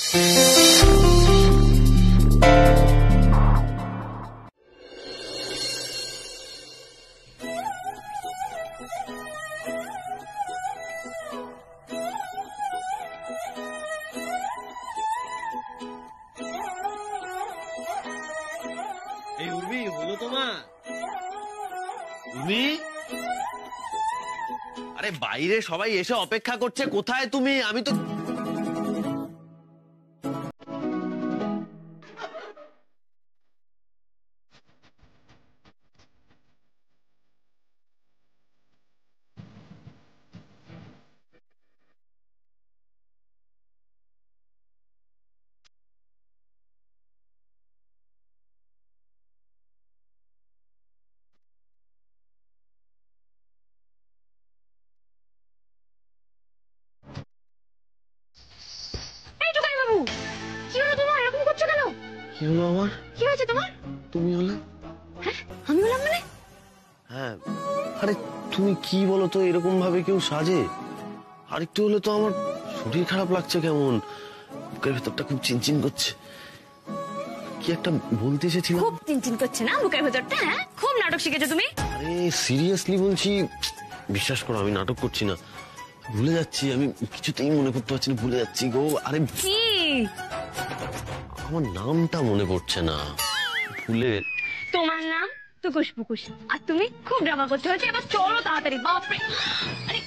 এই উর্মি হলো তোমার? উর্মি, আরে বাইরে সবাই এসে অপেক্ষা করছে, কোথায় তুমি? আমি তো কি হলো তোমার? এরকম করছো কেন? কি হলো আমার? কি হয়েছে তোমার? তুমি হলে? হ্যাঁ, আমি হলাম মানে? হ্যাঁ, আরে তুমি কি বলো তো, এরকম ভাবে কেউ সাজে? আরেকটু হলে তো আমার শরীর খারাপ লাগছে, কেমন বুকের ভেতরটা খুব চিনচিন করছে। কি একটা বলতে এসেছিলাম। খুব চিনচিন করছে না বুকের ভেতরটা? হ্যাঁ, খুব নাটক শিখেছো তুমি। আরে সিরিয়াসলি বলছি, বিশ্বাস করো আমি নাটক করছি না। ভুলে যাচ্ছি, আমি কিছুতেই মনে করতে পারছি না, ভুলে যাচ্ছি গো। আরে কি? আমার নামটা মনে পড়ছে না, ভুলে। তোমার নাম টুকুস পুকুস, আর তুমি খুব ড্রামা করতে হয়েছে। এবার চলো তাড়াতাড়ি। বাপরে, আরে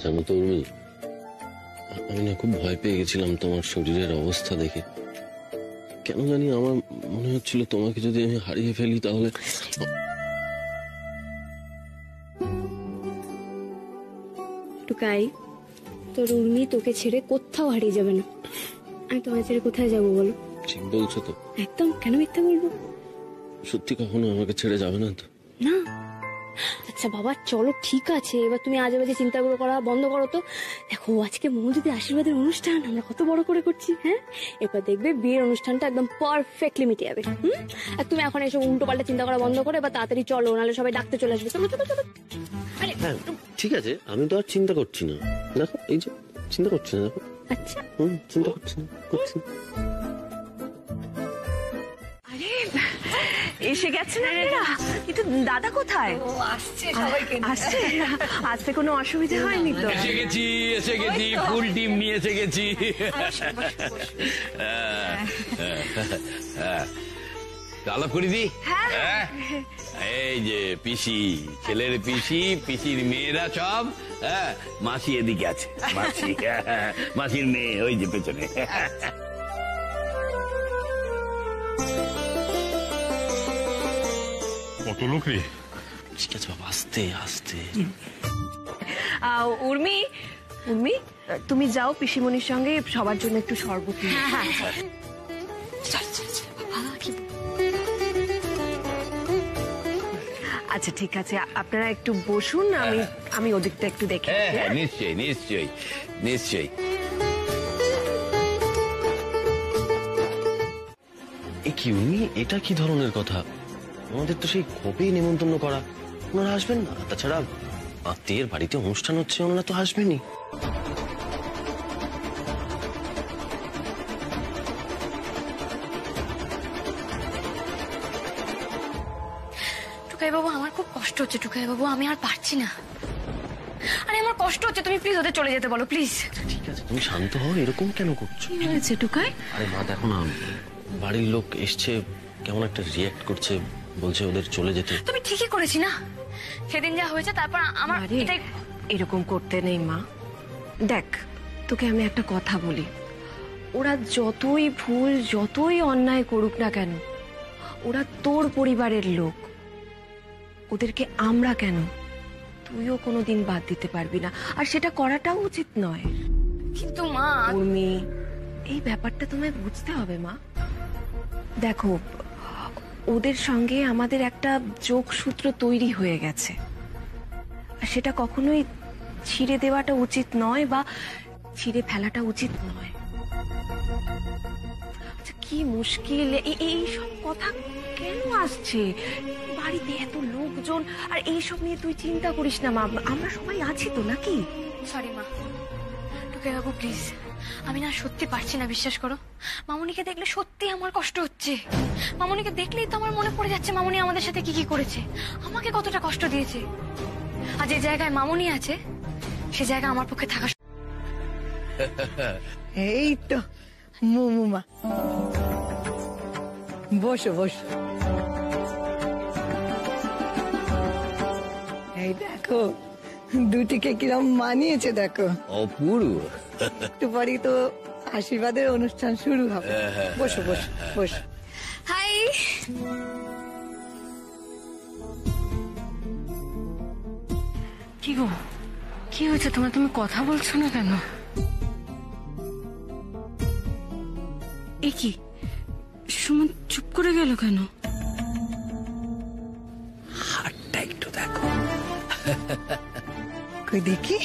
জানো তো উর্মি, আমি না খুব ভয় পেয়ে গেছিলাম তোমার শরীরের অবস্থা দেখে। কেন জানি আমার মনে হচ্ছিল তোমাকে যদি আমি হারিয়ে ফেলি তাহলে। টুকাই, তোর উর্মি তোকে ছেড়ে কোথাও হারিয়ে যাবে না। আমি তোমায় ছেড়ে কোথায় যাবো বলো? ঠিক বলছো তো? একদম। কেন মিথ্যা বলবো? সত্যি কখনো আমাকে ছেড়ে যাবে না তো? না। আচ্ছা বাবা, চলো ঠিক আছে, এবার তুমি আজে বাজে চিন্তাগুলো করা বন্ধ করো তো। দেখো, আজকে মৌদিদি আশীর্বাদের অনুষ্ঠান আমরা কত বড় করে করছি। হ্যাঁ, এবার দেখবে বিয়ের অনুষ্ঠানটা একদম পারফেক্টলি মিটে যাবে। আর তুমি এখন এসব উল্টো পাল্টা চিন্তা করা বন্ধ করে এবার তাড়াতাড়ি চলো, নাহলে সবাই ডাকতে চলে আসবে। চলো চলো চলো। আরে হ্যাঁ ঠিক আছে, আমি তো আর চিন্তা করছি না। দেখো এই যে চিন্তা করছি না, দেখো। আচ্ছা, চিন্তা করছি না, করছি। আরে এসে গেছেন আপনারা? কিন্তু দাদা কোথায়? আসছে, সবাইকে আসছে? আসতে কোনো অসুবিধা হয়নি তো? এসে গেছি, ফুল টিম নিয়ে এসে গেছি। আলাপ করে দি। এই যে পিসি, ছেলের পিসি, পিসির মেয়েরা সব। মাসি এদিকে আছে, মাসি, মাসির মেয়ে ওই যে পেছনে। কত লোক রে? ঠিক আছে বাবা, আস্তে আস্তে। উর্মি, উর্মি তুমি যাও পিসিমণির সঙ্গে সবার জন্য একটু শরবত নিয়ে। আচ্ছা ঠিক আছে, আপনারা একটু বসুন, আমি ওদিকটা একটু দেখে। হ্যাঁ নিশ্চয়ই নিশ্চয়ই নিশ্চয়ই। এ কি উনি, এটা কি ধরনের কথা? আমাদের তো সেই কবেই নেমন্তন্ন করা, ওনারা আসবেন না। তাছাড়া আত্মীয়ের বাড়িতে অনুষ্ঠান হচ্ছে, ওনারা তো আসবেনই। টুকাই বাবু, আমার খুব কষ্ট হচ্ছে টুকাই বাবু, আমি আর পারছি না। আরে আমার কষ্ট হচ্ছে, তুমি প্লিজ ওদের চলে যেতে বলো প্লিজ। ঠিক আছে, তুমি শান্ত হও, এরকম কেন করছো? কি হয়েছে টুকাই? আরে মা দেখো না, বাড়ির লোক এসছে, কেমন একটা রিয়েক্ট করছে, বলছে ওদের চলে যেতে। তুমি ঠিকই করেছি না, সেদিন যা হয়েছে তারপর আমার আরে এটাই। এরকম করতে নেই মা। দেখ, তোকে আমি একটা কথা বলি, ওরা যতই ভুল যতই অন্যায় করুক না কেন, ওরা তোর পরিবারের লোক। ওদেরকে আমরা কেন, তুইও কোনোদিন বাদ দিতে পারবি না, আর সেটা করাটাও উচিত নয়। কিন্তু মা, উর্মি, এই ব্যাপারটা তোমায় বুঝতে হবে মা। দেখো, ওদের সঙ্গে আমাদের একটা যোগসূত্র তৈরি হয়ে গেছে, আর সেটা কখনোই ছিঁড়ে দেওয়াটা উচিত নয় বা ছিঁড়ে ফেলাটা উচিত নয়। আচ্ছা, কি মুশকিল, এই সব কথা কেন আসছে? বাড়িতে এত লোকজন, আর এইসব নিয়ে তুই চিন্তা করিস না মা, আমরা সবাই আছি তো নাকি? সরি মা। টুকাই বাবু প্লিজ, আমি না সত্যি পারছি না, বিশ্বাস করো। মামুনিকে দেখলে সত্যি আমার কষ্ট হচ্ছে। মামুনিকে দেখলেই তো আমার মনে পড়ে যাচ্ছে মামুনি আমাদের সাথে কি কি করেছে, আমাকে কতটা কষ্ট দিয়েছে। আর যে জায়গায় মামুনি আছে সে জায়গা আমার পক্ষে থাকা। এই তো মুমুমা, বসো বসো। এই দেখো দুটিকে কিরম মানিয়েছে দেখো। অপূর্ব। একটু পরেই তো আশীর্বাদের অনুষ্ঠান শুরু হবে। বসো বসো বসো। হাই। কি গো, কি হয়েছে তোমার? তুমি কথা বলছো না কেন? এ কি, সুমন চুপ করে গেল কেন? হাতটা একটু দেখো। কই দেখি,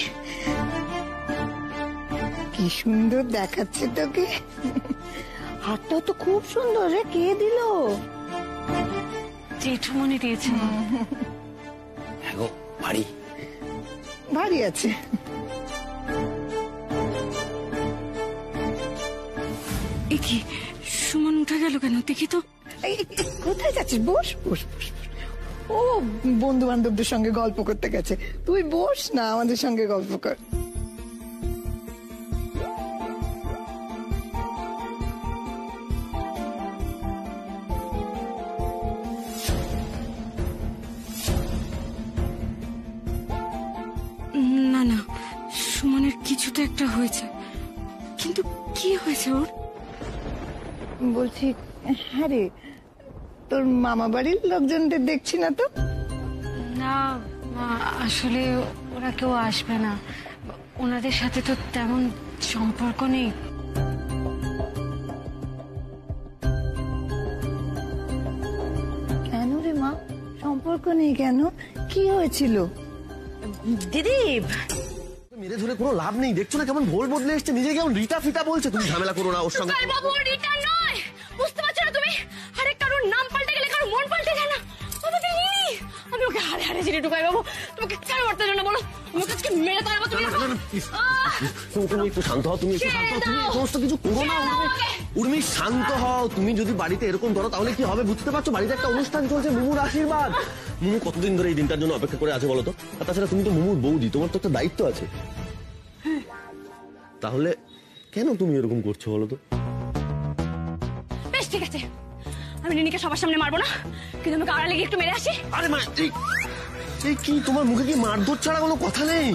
কি সুন্দর দেখাচ্ছে তোকে। হাতটা তো খুব সুন্দর রে, কে দিল? জেঠুমনি দিয়েছে। দেখো বাড়ি ভারী আছে। এ কি, সুমন উঠে গেল কেন? দেখি তো। এই, কোথায় যাচ্ছিস? বস বস বস বস। ও বন্ধু বান্ধবদের সঙ্গে গল্প করতে গেছে, তুই বস না, আমাদের সঙ্গে গল্প কর। না না, সুমনের কিছু তো একটা হয়েছে, কিন্তু কি হয়েছে ওর? বলছি, হ্যাঁ রে, তোর মামা বাড়ির লোকজনদের দেখছি না তো। না, আসলে ওরা কেউ আসবে না, ওনাদের সাথে তো তেমন সম্পর্ক নেই। কেন রে মা, সম্পর্ক নেই কেন? কি হয়েছিল? দিদি, মেরে ধরে কোনো লাভ নেই, দেখছো না কেমন ভোল বদলে এসছে, নিজে কেমন রিটা ফিটা বলছে। তুমি ঝামেলা করো না ওর সঙ্গে। বাবু, ওর রিটার্ন নয়, বুঝতে পারছো না তুমি? আরে কারোর নাম পাল্টে গেলে কারোর মন পাল্টে যায় না। আমি ওকে হারে হারে চিনি। টুকাই বাবু, তোমাকে কেন মারতে জন্য বলো? আমি ওকে আজকে মেরে তাড়াবো। তুমি তুমি একটু শান্ত হও, তুমি একটু শান্ত হও, তুমি এই সমস্ত কিছু করো না। উর্মি শান্ত হও, তুমি যদি বাড়িতে এরকম করো তাহলে কি হবে বুঝতে পারছো? বাড়িতে একটা অনুষ্ঠান চলছে, মুমুর আশীর্বাদ। মুমু কতদিন ধরে এই দিনটার জন্য অপেক্ষা করে আছে বলো তো? আর তাছাড়া তুমি তো মুমুর বৌদি, তোমার তো একটা দায়িত্ব আছে। তাহলে কেন তুমি এরকম করছো বলো তো? বেশ ঠিক আছে, আমি নিনিকে সবার সামনে মারবো না, কিন্তু আমাকে আড়ালে গিয়ে একটু মেরে আসি। আরে মা, এই কি তোমার মুখে কি মারধর ছাড়া কোনো কথা নেই?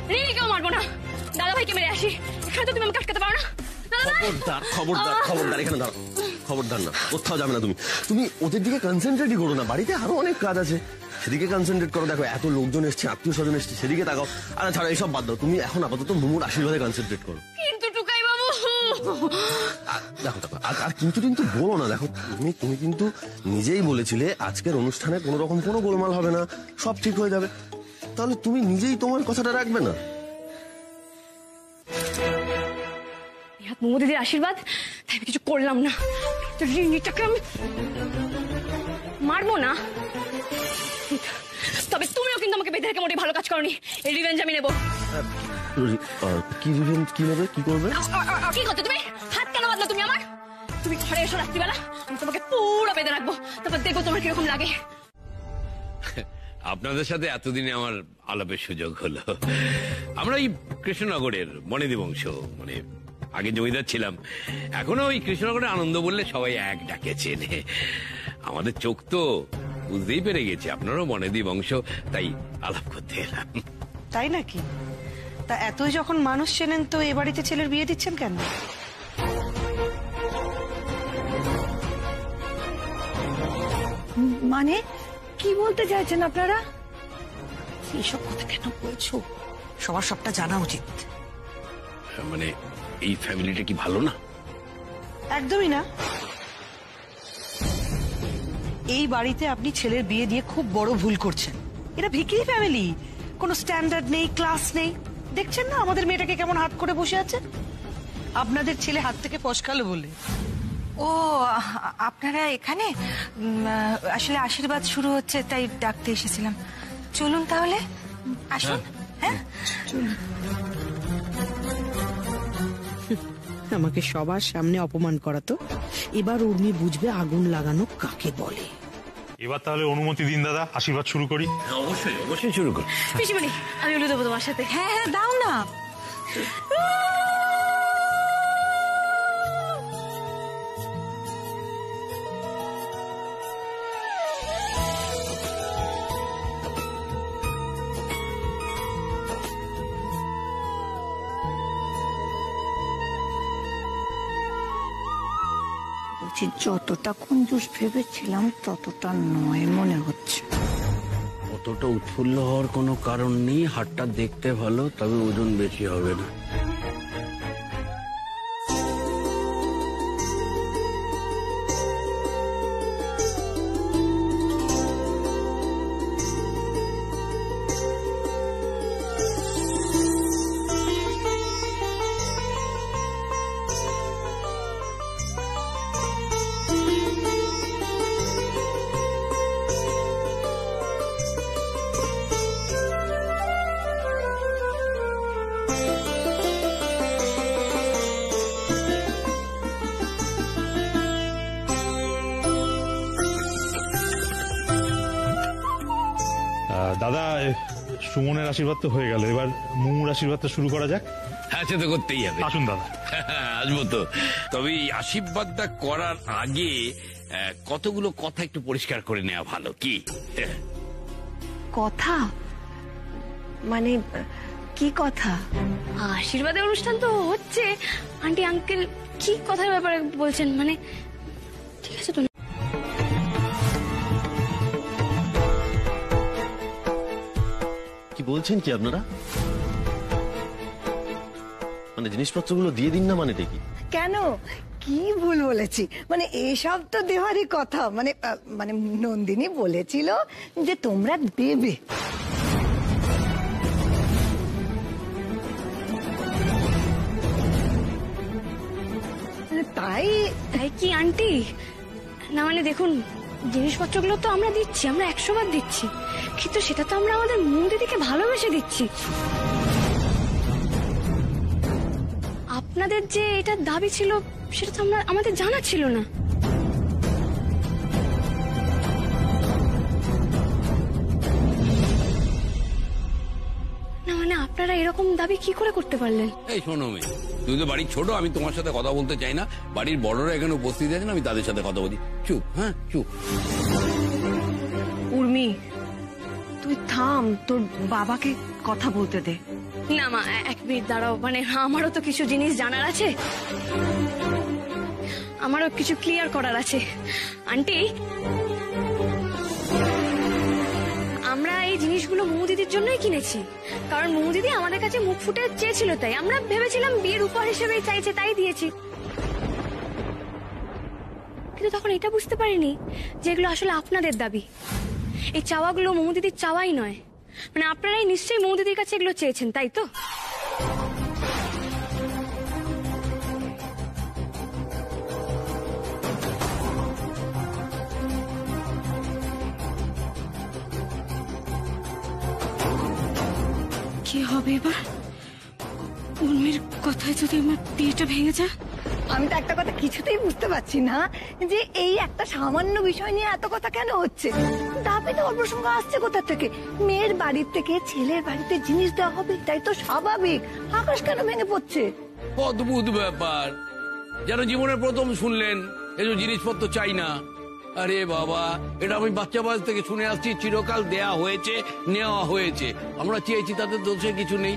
নিনিকেও মারবো না, দাদা ভাইকে মেরে আসি। এখানে তো তুমি আমাকে আটকাতে পারো না। খবরদার খবরদার খবরদার, এখানে দাঁড়াও। খবরদার না, কোথাও যাবে না তুমি। তুমি ওদের দিকে কনসেন্ট্রেটই করো না, বাড়িতে আরো অনেক কাজ আছে, সেদিকে কনসেন্ট্রেট করো। দেখো এত লোকজন এসছে, আত্মীয় স্বজন এসছে, সেদিকে তাকাও। আর ছাড়া এইসব বাদ দাও, তুমি এখন আপাতত মুমুর আশীর্বাদে কনসেন্ট্রেট করো। কিন্তু টুকাই বাবু, দেখো দেখো, আর কিন্তু কিন্তু বলো না। দেখো তুমি কিন্তু নিজেই বলেছিলে আজকের অনুষ্ঠানে কোনো রকম কোনো গোলমাল হবে না, সব ঠিক হয়ে যাবে। তাহলে তুমি নিজেই তোমার কথাটা রাখবে না? মৌদিদির আশীর্বাদ, তাই আমি কিছু করলাম না। তো রিনিটাকে আমি মারবো না, তবে তুমিও কিন্তু আমাকে বেঁধে রেখে মোটেই ভালো কাজ করনি। এই রিভেঞ্জ আমি নেবো। কি রিভেঞ্জ? কি নেবে? কি করবে? কি করতে তুমি? হাত কেন বাঁধলো তুমি আমার? তুমি ঘরে এসো রাত্রিবেলা, আমি তোমাকে পুরো বেঁধে রাখবো, তারপর দেখবো তোমার কিরকম লাগে। আপনাদের সাথে এতদিনে আমার আলাপের সুযোগ হলো। আমরা এই কৃষ্ণনগরের বনেদি বংশ, মানে আগে জমিদার ছিলাম, এখনো ওই কৃষ্ণনগরের আনন্দ বললে সবাই এক ডাকে চেনে। আমাদের চোখ তো বুঝতেই পেরে গেছে আপনারও বনেদি বংশ, তাই আলাপ করতে এলাম। তাই নাকি? তা এতই যখন মানুষ চেনেন তো এ বাড়িতে ছেলের বিয়ে দিচ্ছেন কেন? মানে কি বলতে চাইছেন আপনারা? এইসব কথা কেন বলছো? সবার সবটা জানা উচিত। মানে এই ফ্যামিলিটা কি ভালো না? একদমই না। এই বাড়িতে আপনি ছেলের বিয়ে দিয়ে খুব বড় ভুল করছেন। এরা ভিখিরি ফ্যামিলি, কোনো স্ট্যান্ডার্ড নেই, ক্লাস নেই। দেখছেন না আমাদের মেয়েটাকে কেমন হাত করে বসে আছে? আপনাদের ছেলে হাত থেকে ফসকালো বলে। ও আপনারা এখানে? আসলে আশীর্বাদ শুরু হচ্ছে তাই ডাকতে এসেছিলাম। চলুন তাহলে, আসুন। হ্যাঁ আমাকে সবার সামনে অপমান করা তো এবার উর্মি বুঝবে আগুন লাগানো কাকে বলে। এবার তাহলে অনুমতি দিন দাদা, আশীর্বাদ শুরু করি। অবশ্যই অবশ্যই শুরু কর। পিসিমণি, আমি উলু দেবো তোমার সাথে। হ্যাঁ হ্যাঁ দাও না। যতটা কঞ্জুস ভেবেছিলাম ততটা নয় মনে হচ্ছে। অতটা উৎফুল্ল হওয়ার কোনো কারণ নেই। হাটটা দেখতে ভালো, তবে ওজন বেশি হবে না। দাদা, সুমনের আশীর্বাদ তো হয়ে গেল, এবার মুমুর আশীর্বাদটা শুরু করা যাক। হ্যাঁ, সে তো করতেই হবে। আসুন দাদা। আসবো তো। তবে এই আশীর্বাদটা করার আগে কতগুলো কথা একটু পরিষ্কার করে নেওয়া ভালো, কি? কথা মানে কি কথা? আশীর্বাদের অনুষ্ঠান তো হচ্ছে, আন্টি আঙ্কেল কি কথার ব্যাপারে বলছেন? মানে ঠিক আছে তো? কি বলছেন কি আপনারা? মানে জিনিসপত্রগুলো দিয়ে দিন না, মানে কি? কেন, কি ভুল বলেছি? মানে এসব তো দেওয়ারই কথা। মানে মানে নন্দিনী বলেছিল যে তোমরা দেবে। তাই তাই কি আন্টি? না মানে দেখুন, জিনিসপত্রগুলো তো আমরা দিচ্ছি, আমরা 100 বার দিচ্ছি, কিন্তু সেটা তো আমরা আমাদের মৌদিদিকে ভালোবেসে দিচ্ছি। আপনাদের যে এটা দাবি ছিল সেটা তো আমাদের জানা ছিল না। না মানে আপনারা এরকম দাবি কি করে করতে পারলেন? এই শোনো মেয়ে, তুই তো বাড়ির ছোট, আমি তোমার সাথে কথা বলতে চাই না। বাড়ির বড়রা এখানে উপস্থিত আছেন, আমি তাদের সাথে কথা বলি। চুপ, হ্যাঁ চুপ। উর্মি, তুই থাম, তোর বাবাকে কথা বলতে দে। না মা, এক মিনিট দাঁড়াও। মানে আমারও তো কিছু জিনিস জানার আছে, আমারও কিছু ক্লিয়ার করার আছে। আন্টি, আমরা এই জিনিসগুলো মৌদিদির জন্যই কিনেছি, কারণ মৌদিদি আমাদের কাছে মুখ ফুটে চেয়েছিল, তাই আমরা ভেবেছিলাম বিয়ের উপহার হিসেবে চাইছে, তাই দিয়েছি। কিন্তু তখন এটা বুঝতে পারিনি যে এগুলো আসলে আপনাদের দাবি। এই চাওয়াগুলো মৌদিদির চাওয়াই নয়। মানে আপনারাই নিশ্চয়ই মৌদিদির কাছে এগুলো চেয়েছেন, তাই তো? কি হবে এবার? উর্মির কথায় যদি আমার বিয়েটা ভেঙে যায়? আমি তো একটা কথা কিছুতেই বুঝতে পারছি না, যে এই একটা সামান্য বিষয় নিয়ে এত কথা কেন হচ্ছে। দাবি দেওয়ার প্রসঙ্গ আসছে কোথা থেকে? মেয়ের বাড়ির থেকে ছেলের বাড়িতে জিনিস দেওয়া হবে, তাই তো স্বাভাবিক। আকাশ কেন ভেঙে পড়ছে? অদ্ভুত ব্যাপার, যেন জীবনের প্রথম শুনলেন এসব জিনিসপত্র চাই না। আরে বাবা, এটা আমি বাচ্চা বয়স থেকে শুনে আসছি, চিরকাল দেয়া হয়েছে, নেওয়া হয়েছে। আমরা চেয়েছি, তাতে দোষে কিছু নেই।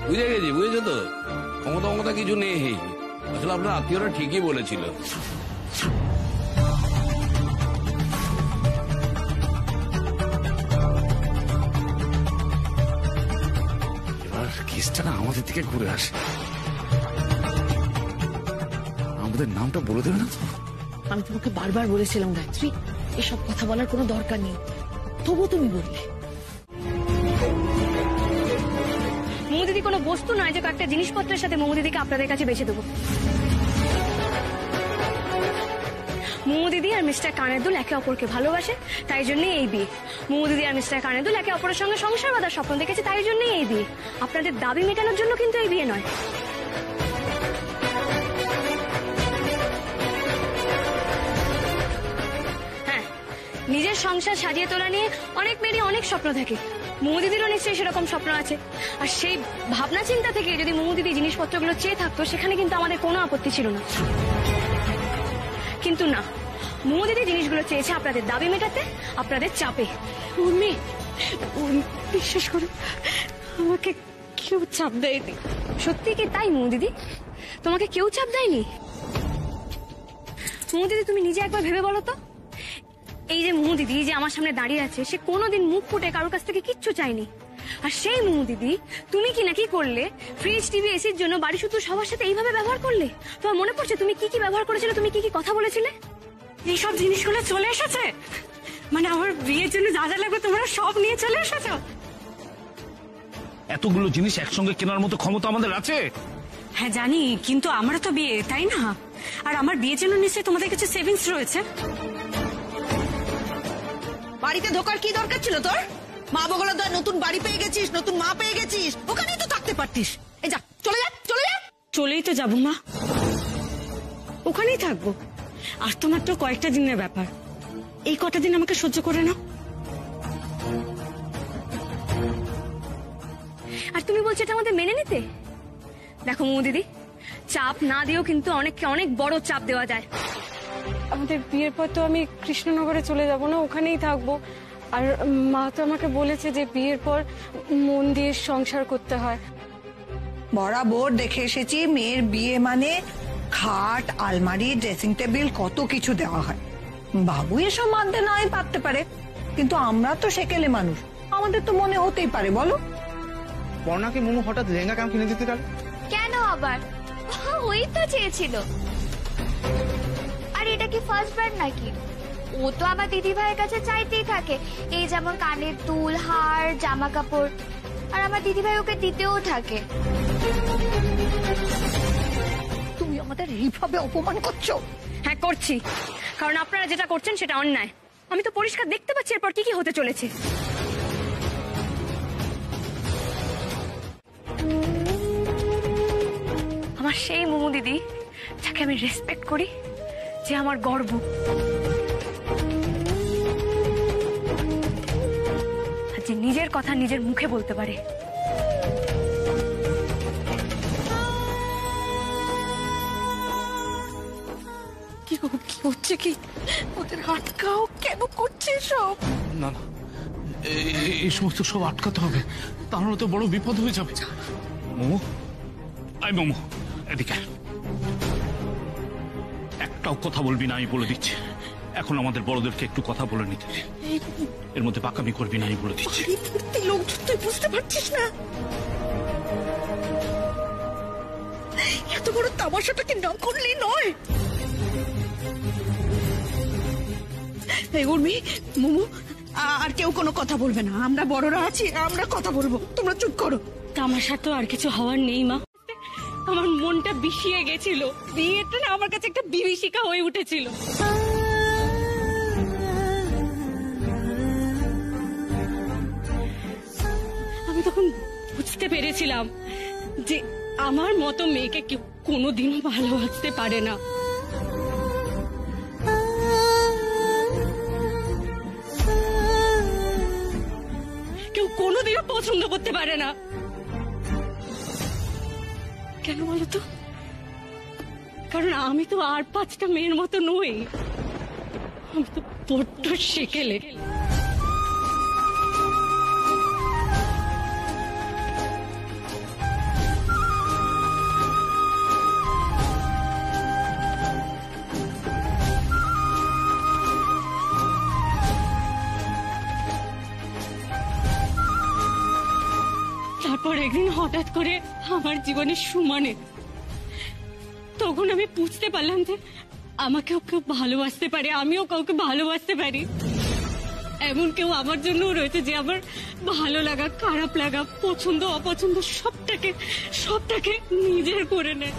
বুঝে গেছি, বুঝেছো তো? ক্ষমতা কিছু নেই। আসলে আপনার আত্মীয়রা ঠিকই বলেছিল। এবার কেসটা না আমাদের দিকে ঘুরে আসে। আমাদের নামটা বলে দেবে না? আমি তোমাকে বারবার বলেছিলাম গায়ত্রী, এসব কথা বলার কোনো দরকার নেই, তবু তুমি বললে। মোমো দিদি কোনো বস্তু নয় যে কয়েকটা জিনিসপত্রের সাথে মোমো দিদিকে আপনাদের কাছে বেঁচে দেবো। মোমো দিদি আর মিস্টার কানেরদুল একে অপরকে ভালোবাসে, তাই জন্যই এই বিয়ে। মোমো দিদি আর মিস্টার কানেরদুল একে অপরের সঙ্গে সংসার বাঁধার স্বপ্ন দেখেছে, তাই জন্যই এই বিয়ে। আপনাদের দাবি মেটানোর জন্য কিন্তু এই বিয়ে নয়। হ্যাঁ, নিজের সংসার সাজিয়ে তোলা নিয়ে অনেক মেয়েরই অনেক স্বপ্ন থাকে। মোমো দিদিরও নিশ্চয়ই সেরকম স্বপ্ন আছে। আর সেই ভাবনা চিন্তা থেকে যদি মোমো দিদি জিনিসপত্রগুলো চেয়ে থাকতো, সেখানে কিন্তু আমাদের কোনো আপত্তি ছিল না। কিন্তু না, মোমো দিদি জিনিসগুলো চেয়েছে আপনাদের দাবি মেটাতে, আপনাদের চাপে। উর্মি, বিশ্বাস করো, আমাকে কেউ চাপ দেয়নি। সত্যি কি তাই মোমো দিদি? তোমাকে কেউ চাপ দেয়নি? মোমো দিদি, তুমি নিজে একবার ভেবে বলো তো, এই যে মোমো দিদি যে আমার সামনে দাঁড়িয়ে আছে, সে কোনোদিন মুখ ফুটে কারোর কাছ থেকে কিচ্ছু চায়নি। আর সেই মোমো দিদি তুমি কি না কি করলে, ফ্রিজ, টিভি, এসির জন্য বাড়ি শুধু সবার সাথে এইভাবে ব্যবহার করলে। তোমার মনে পড়ছে তুমি কি কি ব্যবহার করেছিলে, তুমি কি কি কথা বলেছিলে? এইসব জিনিসগুলো চলে এসেছে, মানে আমার বিয়ের জন্য যা যা লাগবে তোমরা সব নিয়ে চলে এসেছো। এতগুলো জিনিস একসঙ্গে কেনার মতো ক্ষমতা আমাদের আছে? হ্যাঁ জানি, কিন্তু আমারও তো বিয়ে, তাই না? আর আমার বিয়ের জন্য নিশ্চয়ই তোমাদের কাছে সেভিংস রয়েছে। বাড়িতে ঢোকার কি দরকার ছিল তোর? মা বগলা দা নতুন বাড়ি পেয়ে গেছিস, নতুন মা পেয়ে গেছিস, ওখানেই তো থাকতে পারতিস। এই যা, চলে যা, চলে যা। চলেই তো যাবো মা, ওখানেই থাকবো। আর তো মাত্র কয়েকটা দিনের ব্যাপার, এই কটা দিন আমাকে সহ্য করে নাও। আর তুমি বলছো এটা আমাদের মেনে নিতে? দেখো মোমো দিদি, চাপ না দিয়েও কিন্তু অনেককে অনেক বড় চাপ দেওয়া যায়। আমাদের বিয়ের পর তো আমি কৃষ্ণনগরে চলে যাব না, ওখানেই থাকবো। আর মা তো আমাকে বলেছে যে বিয়ের পর মন দিয়ে সংসার করতে হয়। বরাবর দেখে এসেছি মেয়ের বিয়ে মানে খাট, আলমারি, ড্রেসিং টেবিল, কত কিছু দেওয়া হয়। বাবু এসব মানতে নয় পারতে পারে, কিন্তু আমরা তো সেকেলে মানুষ, আমাদের তো মনে হতেই পারে। বলো, বর্ণাকে মোমো হঠাৎ লেহেঙ্গা কেমন কিনে দিতে গেল? কেন আবার? ওই তো চেয়েছিল। আর এটা কি ফার্স্ট বার নাকি? ও তো আমার দিদি ভাইয়ের কাছে চাইতেই থাকে, এই যেমন কানের দুল, হার, জামা কাপড়। আর আমার দিদি ভাই ওকে দিতেও থাকে। তুমি আমাদের এইভাবে অপমান করছো? হ্যাঁ করছি, কারণ আপনারা যেটা করছেন সেটা অন্যায়। আমি তো পরিষ্কার দেখতে পাচ্ছি এরপর কি কি হতে চলেছে। আমার সেই মোমো দিদি, যাকে আমি রেসপেক্ট করি, যে আমার গর্ব। আর যে নিজের কথা নিজের মুখে বলতে পারে। কি হচ্ছে কি? ওদের আটকাও, কেন করছে সব? না না, এই সমস্ত সব আটকাতে হবে, তাহলে তো বড় বিপদ হয়ে যাবে। মোমো, আই মোমো, এদিকে একটাও কথা বলবি না, আমি বলে দিচ্ছি। এখন আমাদের বড়দেরকে একটু কথা বলে নিতে, এর মধ্যে পাকামি করবি না, আমি বলে দিচ্ছি। লোকজন তুই বুঝতে পারছিস না? এত বড় তামাশাটাকে না করলেই নয়। উর্মি, মোমো, আর কেউ কোনো কথা বলবে না, আমরা বড়রা আছি, আমরা কথা বলবো, তোমরা চুপ করো। তামাশা তো আর কিছু হওয়ার নেই মা, আমার মনটা বিষিয়ে গেছিল। বিয়েটা না আমার কাছে একটা বিভীষিকা হয়ে উঠেছিল। তখন বুঝতে পেরেছিলাম যে আমার মতো মেয়েকে কেউ কোনোদিনও ভালোবাসতে পারে না। কেউ কোনোদিনও পছন্দ করতে পারে না। কেন বলতো? কারণ আমি তো আর 5টা মেয়ের মতো নই, আমি তো বড্ড সেকেলে। তারপর একদিন হঠাৎ করে আমার জীবনের সুমনে, তখন আমি বুঝতে পারলাম যে আমাকেও কেউ ভালোবাসতে পারে, আমিও কাউকে ভালোবাসতে পারি। এমন কেউ আমার জন্যও রয়েছে যে আমার ভালো লাগা, খারাপ লাগা, পছন্দ অপছন্দ সবটাকে নিজের করে নেয়।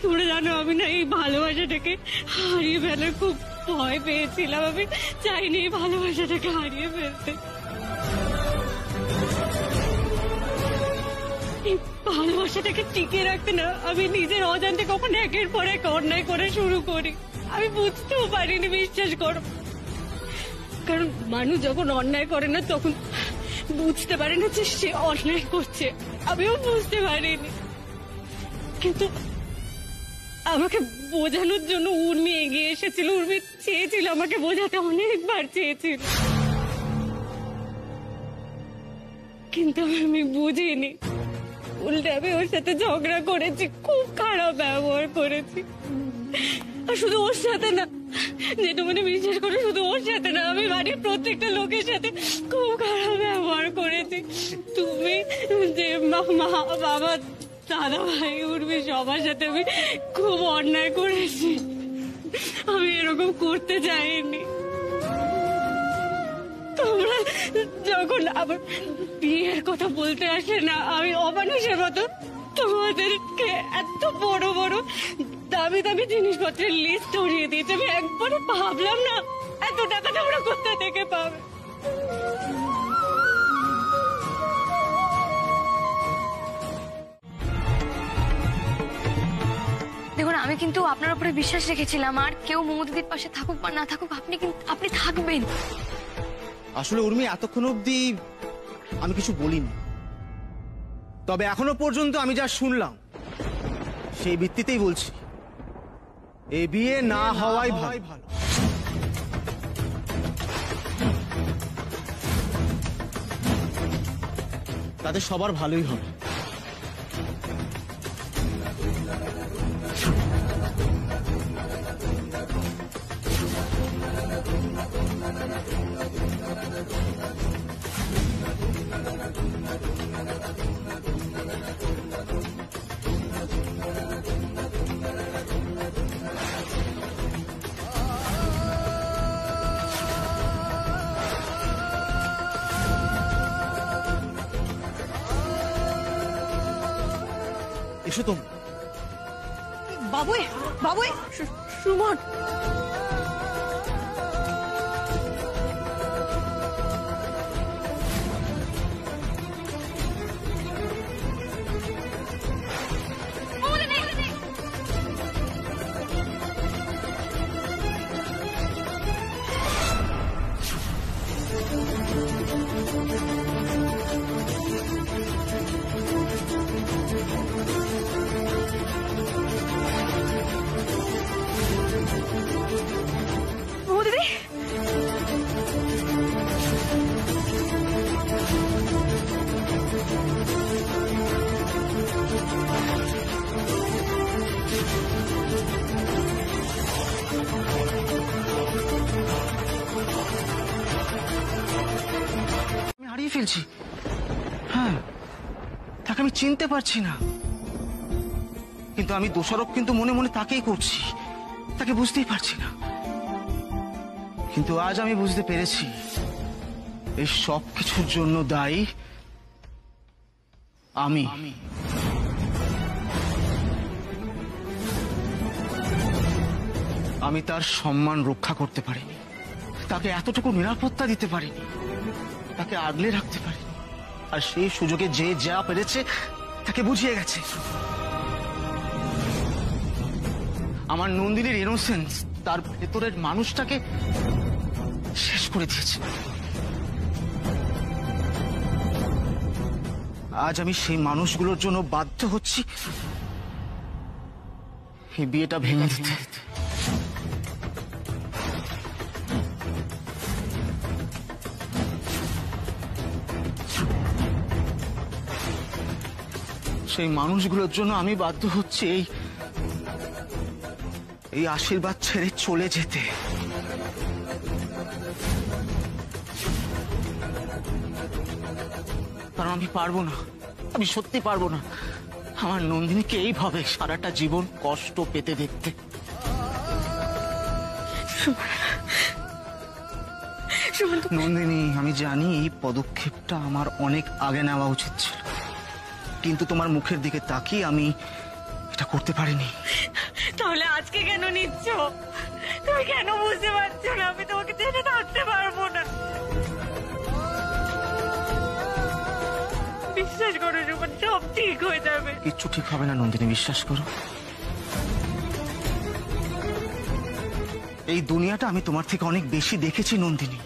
তোমরা জানো আমি না এই ভালোবাসাটাকে হারিয়ে ফেলার খুব ভয় পেয়েছিলাম। আমি চাইনি এই ভালোবাসাটাকে হারিয়ে ফেলতে। ভালোবাসাটাকে টিকে রাখতে না আমি নিজের অজান্তে কখন একের পর এক অন্যায় করে শুরু করি। আমি বুঝতেও পারিনি, বিশ্বাস করো। কারণ মানুষ যখন অন্যায় করে না তখন বুঝতে পারে না যে সে অন্যায় করছে। আমিও বুঝতে পারিনি, কিন্তু আমাকে বোঝানোর জন্য উর্মি এগিয়ে এসেছিল। উর্মি চেয়েছিল আমাকে বোঝাতে, অনেকবার চেয়েছিল, কিন্তু আমি বুঝিনি। উল্টে আমি ওর সাথে ঝগড়া করেছি, খুব খারাপ ব্যবহার করেছি। আর শুধু ওর সাথে না, যেটা মানে বিশ্বাস করে, শুধু ওর সাথে না, আমি বাড়ির প্রত্যেকটা লোকের সাথে খুব খারাপ ব্যবহার করেছি। তুমি যে মা, বাবা, দাদা ভাই, উর্মি, সবার সাথে আমি খুব অন্যায় করেছি। আমি এরকম করতে চাইনি। তোমরা যখন আবার বিয়ের কথা বলতে আসে না, আমি অমানুষের মতো তোমাদেরকে এত বড় বড় দামি দামি জিনিসপত্রের লিস্ট ধরিয়ে দিয়েছে। আমি একবারও ভাবলাম না এত টাকা তোমরা কোথা থেকে পাবে। দেখুন, আমি কিন্তু আপনার উপরে বিশ্বাস রেখেছিলাম। আর কেউ মৌদিদির পাশে থাকুক বা না থাকুক, আপনি থাকবেন। আসলে উর্মি, এতক্ষণ অব্দি আমি কিছু বলিনি, তবে এখনো পর্যন্ত আমি যা শুনলাম সেই ভিত্তিতেই বলছি, এই বিয়ে না হওয়াই ভালো। তাদের সবার ভালোই হবে। এসো তুমি। বাবুই, বাবুই, সুমন, হারিয়ে ফেলছি। হ্যাঁ, তাকে আমি চিনতে পারছি না, কিন্তু আমি দোষারোপ কিন্তু মনে মনে তাকেই করছি, তাকে বুঝতেই পারছি না। কিন্তু আজ আমি বুঝতে পেরেছি এই সব কিছুর জন্য দায়ী আমি। আমি তার সম্মান রক্ষা করতে পারিনি, তাকে এতটুকু নিরাপত্তা দিতে পারিনি, তাকে আগলে রাখতে পারিনি। আর সেই সুযোগে যে যা পেরেছে তাকে বুঝিয়ে গেছে। আমার নন্দিনীর ইনোসেন্স, তার ভেতরের মানুষটাকে শেষ করে দিয়েছে। আজ আমি সেই মানুষগুলোর জন্য বাধ্য হচ্ছি এই বিয়েটা ভেঙে দিতে। সেই মানুষগুলোর জন্য আমি বাধ্য হচ্ছি এই আশীর্বাদ ছেড়ে চলে যেতে। কারণ আমি পারবো না, আমি সত্যি পারবো না আমার নন্দিনীকে এইভাবে সারাটা জীবন কষ্ট পেতে দেখতে। নন্দিনী, আমি জানি এই পদক্ষেপটা আমার অনেক আগে নেওয়া উচিত ছিল, কিন্তু তোমার মুখের দিকে তাকিয়ে আমি এটা করতে পারিনি। তাহলে আজকে কেন নিচ্ছ? তুমি কেন বুঝতে পারছো না আমি তোমাকে টেনে থাকতে পারবো না? বিশ্বাস করো সুমন, সব ঠিক হয়ে যাবে। কিচ্ছু ঠিক হবে না নন্দিনী, বিশ্বাস করো। এই দুনিয়াটা আমি তোমার থেকে অনেক বেশি দেখেছি নন্দিনী,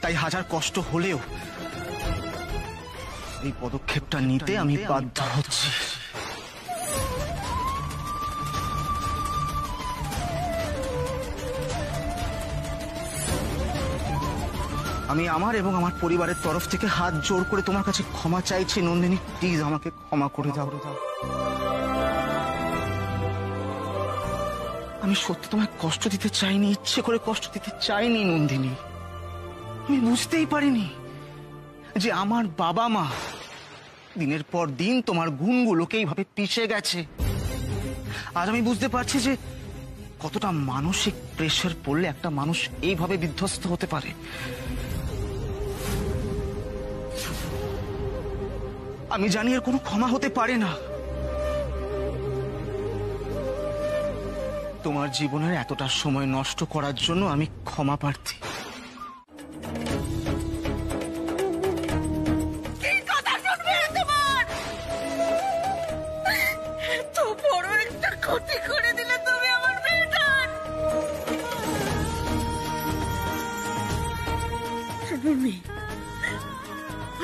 তাই হাজার কষ্ট হলেও এই পদক্ষেপটা নিতে আমি বাধ্য হচ্ছি। আমি আমার এবং আমার পরিবারের তরফ থেকে হাত জোর করে তোমার কাছে ক্ষমা চাইছি নন্দিনী, প্লিজ আমাকে ক্ষমা করে দাও। আমি সত্যি তোমায় কষ্ট দিতে চাইনি, ইচ্ছে করে কষ্ট দিতে চাইনি নন্দিনী। আমি বুঝতেই পারিনি যে আমার বাবা মা দিনের পর দিন তোমার গুণগুলোকে এইভাবে পিষে গেছে। আজ আমি বুঝতে পারছি যে কতটা মানসিক প্রেশার পড়লে একটা মানুষ এইভাবে বিধ্বস্ত হতে পারে। আমি জানি এর কোনো ক্ষমা হতে পারে না। তোমার জীবনের এতটা সময় নষ্ট করার জন্য আমি ক্ষমা প্রার্থী। ক্ষতি করে দিলে তুমি আমার মেয়েটার।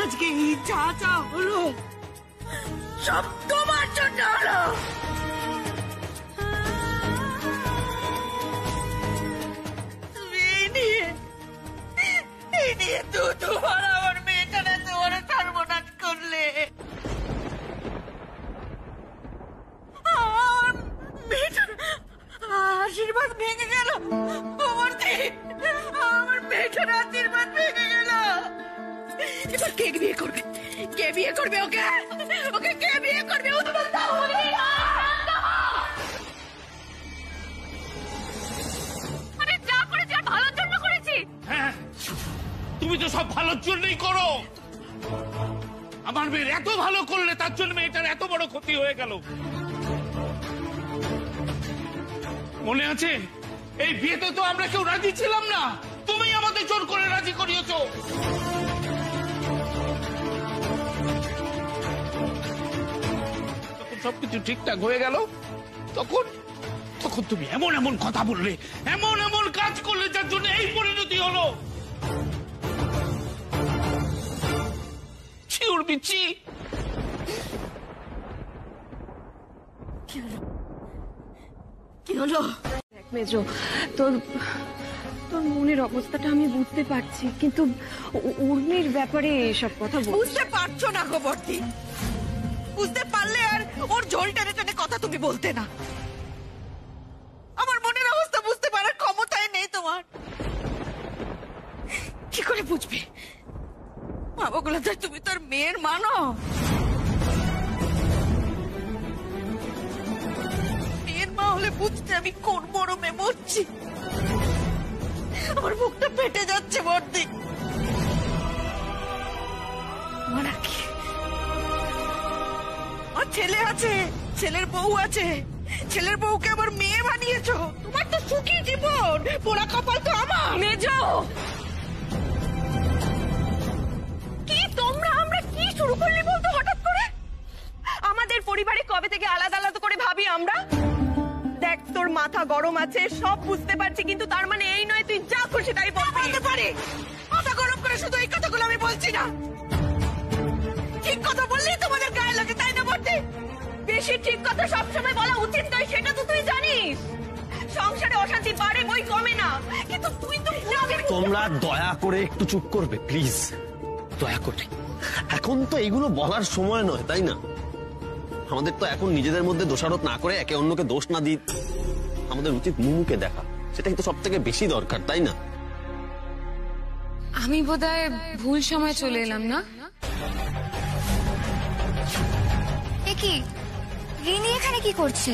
আজকে এই যা যা হলো সব তোমার জন্য হলো। তুমি এই নিয়ে তোমার আমার মেয়েটার তোমার সর্বনাশ করলে। আশীর্বাদ ভেঙে গেল, আমার মেয়েটার আশীর্বাদ ভেঙে গেল। এবার কে বিয়ে করবে? কে বিয়ে করবে ওকে? ওকে কে বিয়ে করবে? আমি যা করেছি আর ভালোর জন্য করেছি। হ্যাঁ, তুমি তো সব ভালোর জন্যই করো। আমার মেয়ের এত ভালো করলে তার জন্য মেয়েটার এত বড় ক্ষতি হয়ে গেল। মনে আছে এই বিয়েতে তো আমরা কেউ রাজি ছিলাম না, তুমি আমাদের জোর করে রাজি করিয়েছো। তখন সবকিছু ঠিকঠাক হয়ে গেল, তখন তখন তুমি এমন এমন কথা বললে, এমন এমন কাজ করলে যার জন্য এই পরিণতি হলো। ছিউর বিচ্ছি। কি হলো? দেখ মেজো, তোর মনের অবস্থাটা আমি বুঝতে পারছি, কিন্তু উর্মির ব্যাপারে এসব কথা বুঝতে পারছো না গো বর্দি। বুঝতে পারলে আর ওর ঝোল টেনে টেনে কথা তুমি বলতে না। আমার মনের অবস্থা বুঝতে পারার ক্ষমতাই নেই তোমার। কি করে বুঝবে? বাবাগুলো তুমি তোর মেয়ের মানো। মা হলে বুঝতে আমি কোন মরমে মরছি। আমার বুকটা ফেটে যাচ্ছে বর্দি। আমার ছেলে আছে, ছেলের বউ আছে, ছেলের বউকে আমার মেয়ে বানিয়েছো। তোমার তো সুখী জীবন, পোড়া কপাল তো আমার। মেজো, কি করলি বলতো হঠাৎ করে? আমাদের পরিবারে কবে থেকে আলাদা আলাদা করে ভাবি আমরা? দেখ তোর মাথা গরম আছে সব বুঝতে পারছি, কিন্তু তার মানে এই নয় তুই যা খুশি তাই বলতে পারি। মাথা গরম করে শুধু এই কথাগুলো আমি বলছি না, ঠিক কথা বললেই তোমাদের গায়ে লাগে তাই না বলতে? বেশি ঠিক কথা সবসময় বলা উচিত নয়, সেটা তো তুই জানিস। সংসারে অশান্তি বাড়ে বই কমে না, কিন্তু তুই তো তোমরা দয়া করে একটু চুপ করবে প্লিজ, দয়া করে। এখন তো এগুলো বলার সময় নয়, তাই না? আমাদের তো এখন নিজেদের মধ্যে দোষারোপ না করে একে অন্যকে দোষ না দিই, আমাদের উচিত মুমুকে দেখা, সেটাই তো সব থেকে বেশি দরকার, তাই না? আমি বোধহয় ভুল সময় চলে এলাম না? কি রিনি এখানে কি করছে?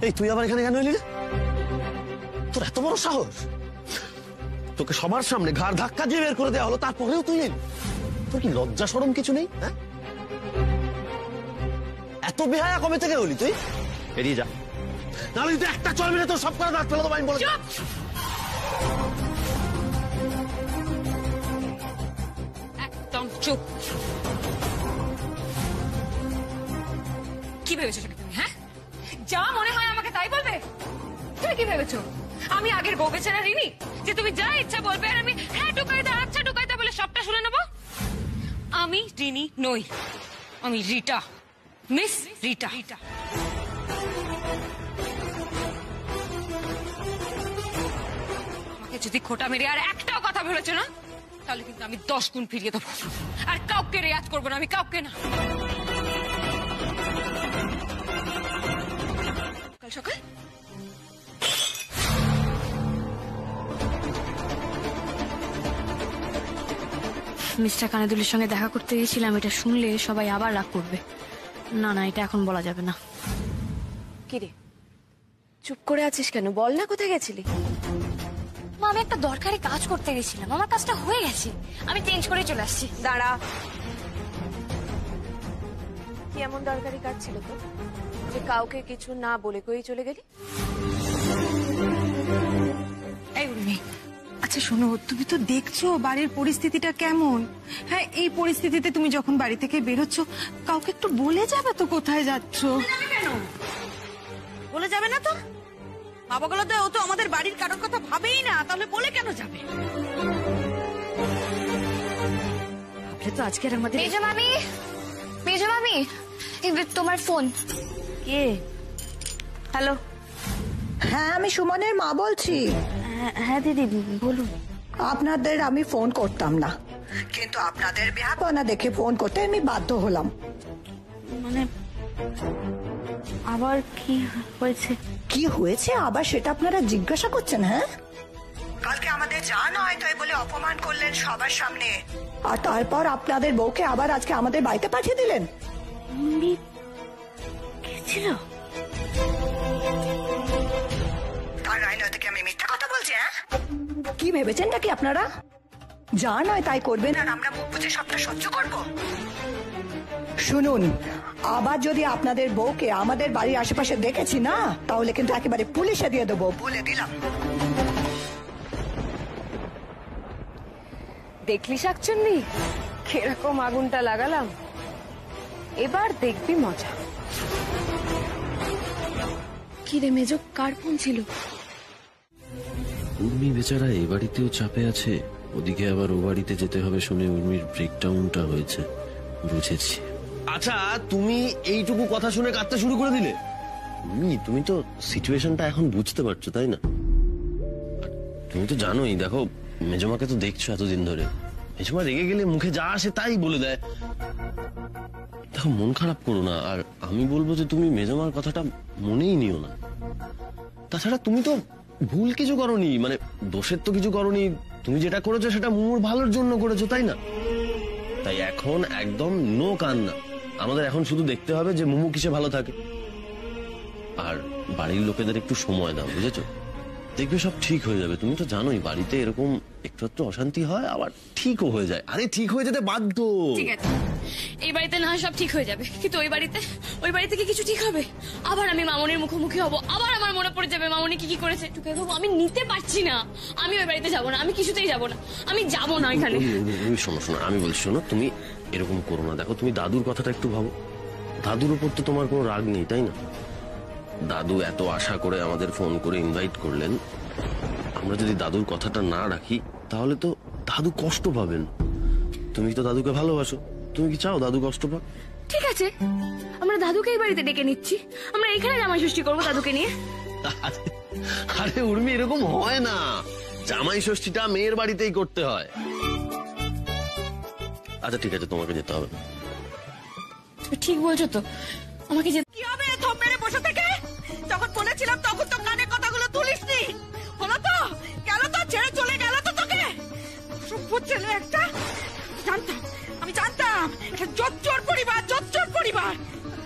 এই তুই আবার এখানে কেন এলি রে? তোর এত বড় সাহস, তোকে সবার সামনে ঘাড় ধাক্কা দিয়ে বের করে দেওয়া হলো, তারপরেও তুই এলি? তোর কি লজ্জা শরম কিছু নেই? হ্যাঁ, এত বেহায়া কবে থেকে হলি তুই? বেরিয়ে যা, নাহলে তুই একটা চলবি না, তোর সব করে দাঁত ফেলে দেবো আমি বলে। একদম চুপ। কি ভেবেছো তুমি? হ্যাঁ, যা মনে হয় আমাকে তাই বলবে? তুমি কি ভেবেছো আমি আগের বউ বেচারা রিনি, যে তুমি যা ইচ্ছা বলবে আর আমি হ্যাঁ ঢুকাইতে আচ্ছা ঢুকাইতে বলে সবটা শুনে নেবো? আমি রিনি নই, আমি রিটা, মিস রিটা। আমাকে যদি খোটা মেরে আর একটাও কথা বলেছো না, তাহলে কিন্তু আমি 10 গুণ ফিরিয়ে দেবো, আর কাউকে রেয়াজ করবো না, আমি কাউকে না। কাল সকাল মিস্টার কানাদুলের সঙ্গে দেখা করতে গেছিলাম, এটা শুনলে সবাই আবার রাগ করবে। না না, এটা এখন বলা যাবে না। কিরে চুপ করে আছিস কেন? বল না কোথায় গেছিলি? মা আমি একটা দরকারি কাজ করতে গেছিলাম, আমার কাজটা হয়ে গেছে, আমি চেঞ্জ করে চলে আসছি। দাঁড়া, কি এমন দরকারি কাজ ছিল তো যে কাউকে কিছু না বলে কই চলে গেলি? এই উর্মি, আচ্ছা শোনো, তুমি তো দেখছো বাড়ির পরিস্থিতিটা কেমন। হ্যাঁ, এই পরিস্থিতিতে তুমি যখন বাড়ি থেকে বেরোচ্ছ, কাউকে একটু বলে যাবে তো কোথায় যাচ্ছ। কেন বলে যাবে না? তো বাবা গুলো তো ও তো আমাদের বাড়ির কারোর কথা ভাবেই না, তাহলে বলে কেন যাবে? ভাবলে তো আজকের আমাদের। মেজো মামি, মেজো মামি, তোমার ফোন। কে? হ্যালো। হ্যাঁ, আমি সুমনের মা বলছি। হ্যাঁ দিদি বলুন। আপনাদের আমি ফোন করতাম না, কিন্তু আপনাদের বেহাপনা দেখে ফোন করতে আমি বাধ্য হলাম। মানে আবার কি হয়েছে? কি হয়েছে আবার সেটা আপনারা জিজ্ঞাসা করছেন? হ্যাঁ, কালকে আমাদের যা নয় তাই বলে অপমান করলেন সবার সামনে, আর তারপর আপনাদের বউকে আবার আজকে আমাদের বাড়িতে পাঠিয়ে দিলেন। ছিল তার আইন থেকে আমি মিথ্যা কথা বলছি? হ্যাঁ, কি ভেবেছেন নাকি আপনারা যা নয় তাই করবেন আর আমরা মুখ বুঝে সবটা সহ্য করব? শুনুন, আবার যদি আপনাদের বউকে আমাদের বাড়ির আশেপাশে দেখেছি না, তাহলে কিন্তু একেবারে পুলিশে দিয়ে দেবো, বলে দিলাম। দেখলি শাকচুন্নি কিরকম আগুনটা লাগালাম? এবার দেখবি মজা। কি রে মেজো, কার ফোন ছিল? উর্মি বেচারা এ বাড়িতেও চাপে আছে, ওদিকে আবার ও বাড়িতে যেতে হবে শুনে উর্মির ব্রেকডাউনটা হয়েছে। বুঝেছি। আচ্ছা, তুমি এইটুকু কথা শুনে কাঁদতে শুরু করে দিলে? তুমি তো সিচুয়েশনটা এখন বুঝতে পারছো, তাই না? তুমি তো জানোই, দেখো মেজমাকে তো দেখছো এতদিন ধরে, মেজমা রেগে গেলে মুখে যা আসে তাই বলে দেয়। দেখো, মন খারাপ করো না, আর আমি বলবো যে তুমি মেজমার কথাটা মনেই নিও না। তাছাড়া তুমি তো ভুল কিছু করোনি, মানে দোষের তো কিছু করোনি, তুমি যেটা করেছো সেটা মুমুর ভালোর জন্য করেছো, তাই না? তাই এখন একদম নো কান্না, আমাদের এখন শুধু দেখতে হবে যে মুমু কিসে ভালো থাকে, আর বাড়ির লোকেদের একটু সময় দাও, বুঝেছো? দেখবে সব ঠিক হয়ে যাবে। তুমি তো জানোই বাড়িতে এরকম একটু একটু অশান্তি হয়, আবার ঠিকও হয়ে যায়। আরে ঠিক হয়ে যেতে বাধ্য। ঠিক আছে, এই বাড়িতে না সব ঠিক হয়ে যাবে, কিন্তু ওই বাড়িতে কি কিছু ঠিক হবে? আবার আমি মামনির মুখোমুখি হব, আবার আমার মনে পড়ে যাবে মামনি কি কি করেছে। টুকাই বাবু আমি নিতে পারছি না, আমি ওই বাড়িতে যাবো না, আমি কিছুতেই যাবো না, আমি যাবো না এখানে। শোনো শোনো, আমি বলছি শোনো, তুমি এরকম করো না। দেখো তুমি দাদুর কথাটা একটু ভাবো। দাদুর উপর তো তোমার কোনো রাগ নেই, তাই না? দাদু এত আশা করে আমাদের ফোন করে ইনভাইট করলেন, আমরা যদি দাদুর কথাটা না রাখি তাহলে তো দাদু কষ্ট পাবেন। তুমি তো দাদুকে ভালোবাসো, তুমি কি চাও দাদু কষ্ট পাক? ঠিক আছে, আমরা দাদুকে এই বাড়িতে ডেকে নিচ্ছি, আমরা এখানে জামাই ষষ্ঠী করবো দাদুকে নিয়ে। আরে উর্মি, এরকম হয় না, জামাই ষষ্ঠীটা মেয়ের বাড়িতেই করতে হয়। আচ্ছা ঠিক আছে, তোমাকে যেতে হবে। ঠিক বলছো তো, আমাকে যেতে কি হবে থম মেরে বসে থেকে? যখন বলেছিলাম তখন তো কানে কথাগুলো তুলিসনি। হলো তো, গেল তো, ছেড়ে চলে গেল তো তোকে। অসভ্য ছেলে একটা। আমি জানতাম এটা জোচ্চোর পরিবার, জোচ্চোর পরিবার।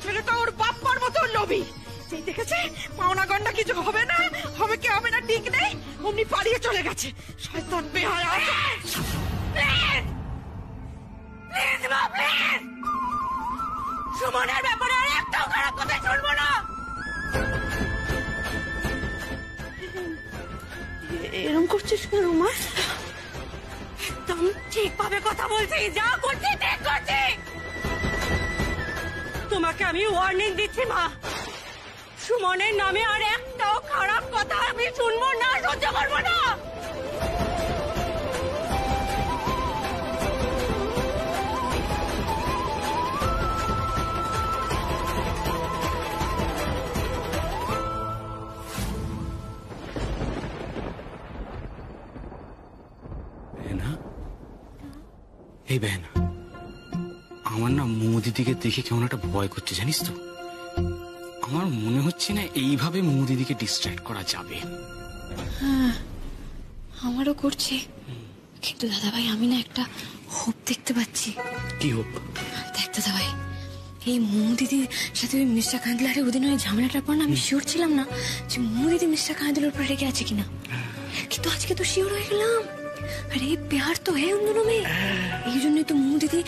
ছেলেটা ওর বাপ্পার মতো লোভী। যেই দেখেছে পাওনা গন্ডা কিছু হবে না, হবে কি হবে না ঠিক নেই, অমনি পালিয়ে চলে গেছে। শয়তান বেহায়া। সুমনের ব্যাপারে আর একটাও খারাপ কথা শুনবো না। এরকম করছিস কেন মা? একদম ঠিকভাবে কথা বলছি, যা করছি ঠিক করছি। তোমাকে আমি ওয়ার্নিং দিচ্ছি মা, সুমনের নামে আর একটাও খারাপ কথা আমি শুনবো না, সহ্য করবো না। এই বেন, আমার না দিদিকে দেখে কেমন একটা ভয় করছে জানিস তো। আমার মনে হচ্ছে না এইভাবে দিদিকে ডিস্ট্র্যাক্ট করা যাবে। হ্যাঁ আমারও করছে, কিন্তু দাদা ভাই আমি না একটা হোপ দেখতে পাচ্ছি। কি হোপ? দেখ দাদা ভাই, এই দিদির সাথে ওই মিস্টার কাঁদলারের ওদিন ওই ঝামেলাটার পর না আমি শিওর ছিলাম না যে দিদি মিস্টার কাঁদলার উপর রেগে আছে কিনা, কিন্তু আজকে তো শিওর হয়ে গেলাম। আরে प्यार तो है उन दोनों में, এই জন্যই তো দিদি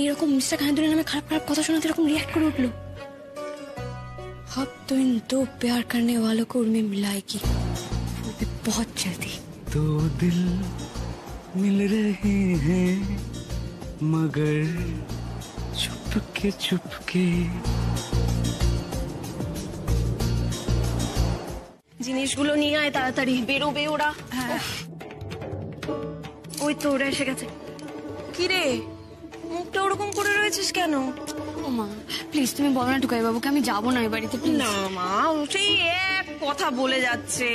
এরকম মিস্টার কাঁদলারের নামে খারাপ খারাপ কথা শোনাতে এরকম রিয়াক্ট করে উঠলো। अब तो इन दो प्यार करने वालों को उर्मी मिलाएगी, वो भी बहुत जल्दी। दो दिल मिल रहे हैं मगर चुपके चुपके। জিনিসগুলো নিয়ে আয় তাড়াতাড়ি, বেরোবে ওরা। ওই তো ওরা এসে গেছে। কি রে, মুখটা ওরকম করে রয়েছিস কেন? ও মা প্লিজ তুমি বলো না টুকাই বাবুকে আমি যাবো না এই বাড়িতে। না মা, সেই এক কথা বলে যাচ্ছে।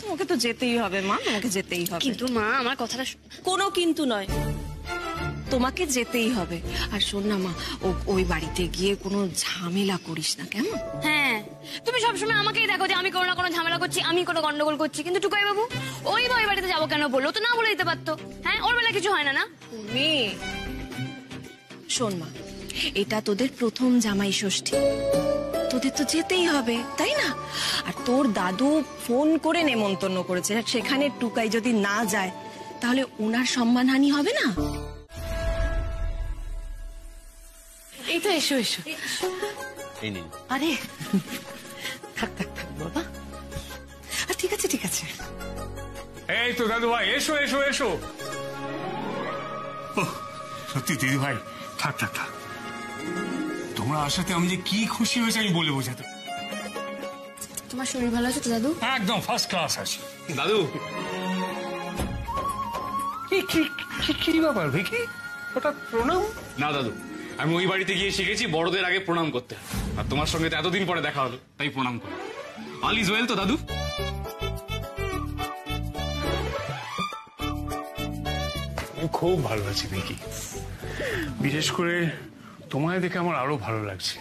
তোমাকে তো যেতেই হবে মা, তোমাকে যেতেই হবে। কিন্তু মা আমার কথাটা কোনো কিন্তু নয়, তোমাকে যেতেই হবে। আর শোন না মা, ওই বাড়িতে গিয়ে কোনো ঝামেলা করিস না, কেমন? হ্যাঁ তুমি সবসময় আমাকেই দেখো যে আমি কোনো না কোনো ঝামেলা করছি, আমি কোনো গন্ডগোল করছি, কিন্তু টুকাই বাবু ওই বাড়িতে যাবো কেন বললো? তো না বলে দিতে পারতো। হ্যাঁ ওর বেলা কিছু হয় না না? শোন মা, এটা তোদের প্রথম জামাই ষষ্ঠী, তোদের তো যেতেই হবে তাই না? আর তোর দাদু ফোন করে নেমন্তন্ন করেছে, সেখানে টুকাই যদি না যায় তাহলে ওনার সম্মানহানি হবে না? এই তো এসো এসো। আরে থাক থাক থাক বাবা, ঠিক আছে ঠিক আছে। এই তো দাদু ভাই, এসো এসো এসো। সত্যি দিদি ভাই, থাক থাক থাক, তোমরা আসাতে আমি যে কি খুশি হয়েছে আমি বলে বোঝাতে। তোমার শরীর ভালো আছে তো দাদু? একদম ফার্স্ট ক্লাস আছে দাদু। কি ব্যাপার ভিকি, হঠাৎ প্রণাম? না দাদু, আমি ওই বাড়িতে গিয়ে শিখেছি বড়দের আগে প্রণাম করতে, আর তোমার সঙ্গে তো এতদিন পরে দেখা হলো তাই প্রণাম করো। অল ইজ ওয়েল তো দাদু? খুব ভালো আছি ভিকি, বিশেষ করে তোমায় দেখে আমার আরো ভালো লাগছে।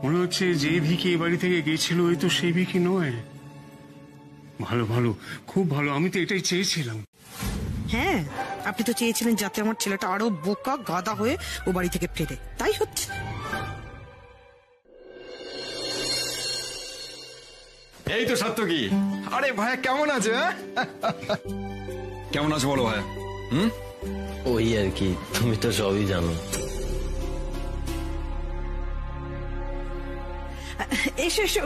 মনে হচ্ছে যে ভিকি এই বাড়ি থেকে গেছিল ওই তো সেই ভিকি নয়। ভালো ভালো, খুব ভালো, আমি তো এটাই চেয়েছিলাম। হ্যাঁ আপনি তো চেয়েছিলেন যাতে আমার ছেলেটা আরো বোকা গাদা হয়ে ও বাড়ি থেকে ফেরে, তাই হচ্ছে। এই তো সত্য কি। আরে ভাই কেমন আছে? কেমন আছো বলো ভাই? ওই আর কি, তুমি তো সবই জানো। এসো এসো,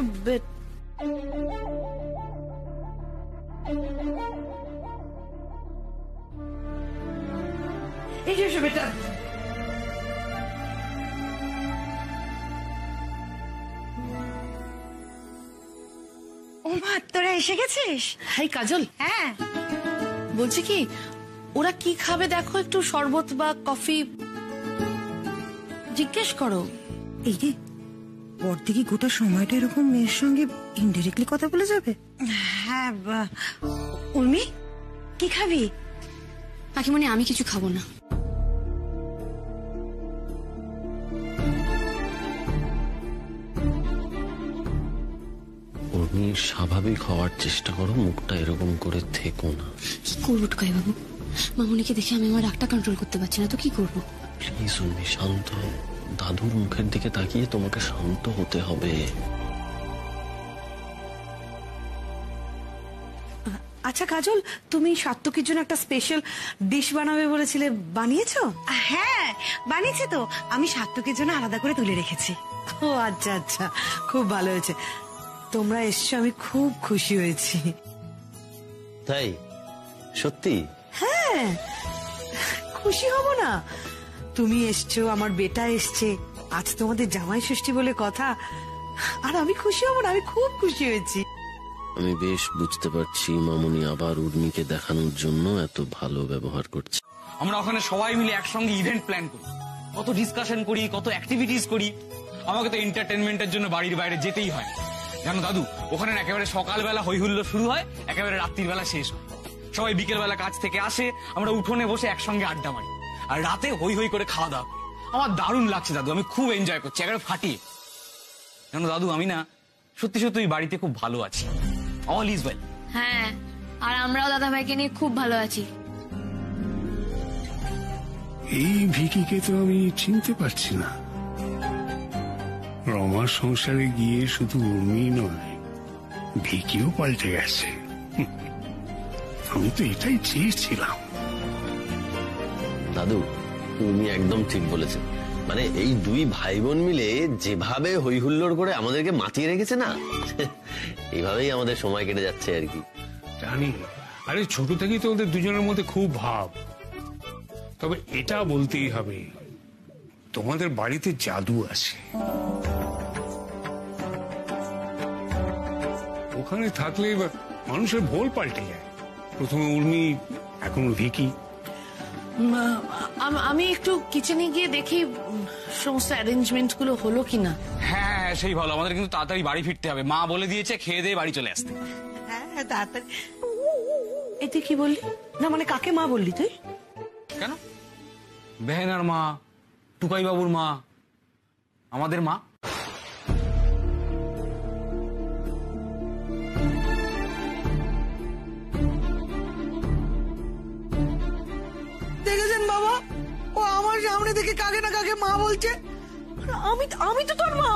এসো বেটা। ও মা, তোরা এসে গেছিস? হাই কাজল। হ্যাঁ, বলছি কি, ওরা কি খাবে দেখো, একটু শরবত বা কফি জিজ্ঞেস করো। এই যে বর্দি কি গোটা সময়টা এরকম মেয়ের সঙ্গে ইনডিরেক্টলি কথা বলে যাবে? হ্যাঁ। উর্মি, কি খাবি? কাকিমণি, আমি কিছু খাবো না। উর্মি, স্বাভাবিক হওয়ার চেষ্টা করো, মুখটা এরকম করে থেকো না। কি করবো টুকাই বাবু? মামুনিকে দেখে আমি আমার রাগটা কন্ট্রোল করতে পারছি না, তো কি করবো? প্লিজ উর্মি, শান্ত হও। দাদুর মুখের দিকে তাকিয়ে তোমাকে শান্ত হতে হবে। আচ্ছা কাজল, তুমি সাত্তকীর জন্য একটা স্পেশাল ডিশ বানাবে বলেছিলে, বানিয়েছো? হ্যাঁ, বানিয়েছি তো। আমি সাত্তকের জন্য আলাদা করে তুলে রেখেছি। ও আচ্ছা আচ্ছা, খুব ভালো হয়েছে। তোমরা এসছো, আমি খুব খুশি হয়েছি। তাই? সত্যি? হ্যাঁ, খুশি হব না? তুমি এসছো, আমার বেটা এসছে, আজ তোমাদের জামাই ষষ্ঠী বলে কথা, আর আমি খুশি হব না? আমি খুব খুশি হয়েছি। আমি বেশ বুঝতে পারছি মামুনি আবার উর্মিকে দেখানোর জন্য এত ভালো ব্যবহার করছে। আমরা ওখানে সবাই মিলে একসঙ্গে ইভেন্ট প্ল্যান করি, কত ডিসকাশন করি, কত অ্যাক্টিভিটিস করি। আমাকে তো এন্টারটেনমেন্টের জন্য বাড়ির বাইরে যেতেই হয়। জানো দাদু, ওখানে একেবারে সকালবেলা হই হুল্লো শুরু হয়, একেবারে রাত্রির বেলা শেষ হয়। সবাই বিকেলবেলা কাজ থেকে আসে, আমরা উঠোনে বসে একসঙ্গে আড্ডা মারি, আর রাতে হই হই করে খাওয়া দাওয়া করি। আমার দারুণ লাগছে দাদু, আমি খুব এনজয় করছি, একেবারে ফাটিয়ে। জানো দাদু, আমি না সত্যি সত্যি ওই বাড়িতে খুব ভালো আছি। All is well. হ্যাঁ, আর আমরাও দাদা ভাইকে নিয়ে খুব ভালো আছি। এই ভিকিকে তো আমি চিনতে পারছি না। রমার সংসারে গিয়ে শুধু উর্মি নয়, ভিকিও পাল্টে গেছে। আমি তো এটাই চেয়েছিলাম। দাদু, উর্মি একদম ঠিক বলেছে। মানে এই দুই ভাই বোন মিলে যেভাবে হই হুল্লোড় করে আমাদেরকে মাতিয়ে রেখেছে না, এইভাবেই আমাদের সময় কেটে যাচ্ছে আর কি। জানি, আরে ছোট থেকেই তো ওদের দুজনের মধ্যে খুব ভাব। তবে এটা বলতেই হবে, তোমাদের বাড়িতে জাদু আছে। ওখানে থাকলে মানুষের ভোল পাল্টে যায়। প্রথমে উর্মি, এখন ভিকি। আমি একটু কিচেনে গিয়ে দেখি সমস্ত অ্যারেঞ্জমেন্ট গুলো হলো কিনা। হ্যাঁ, সেই ভালো। আমাদের কিন্তু তাড়াতাড়ি বাড়ি ফিরতে হবে, মা বলে দিয়েছে খেয়ে দিয়ে বাড়ি চলে আসতে। হ্যাঁ, তাড়াতাড়ি। এতে কি বললি? না মানে কাকে মা বললি তুই? কেন? বেহেনার মা, টুকাই বাবুর মা, আমাদের মা। দেখেছেন বাবা, ও আমার সামনে থেকে কাকে না কাকে মা বলছে। আমি তো তোর মা,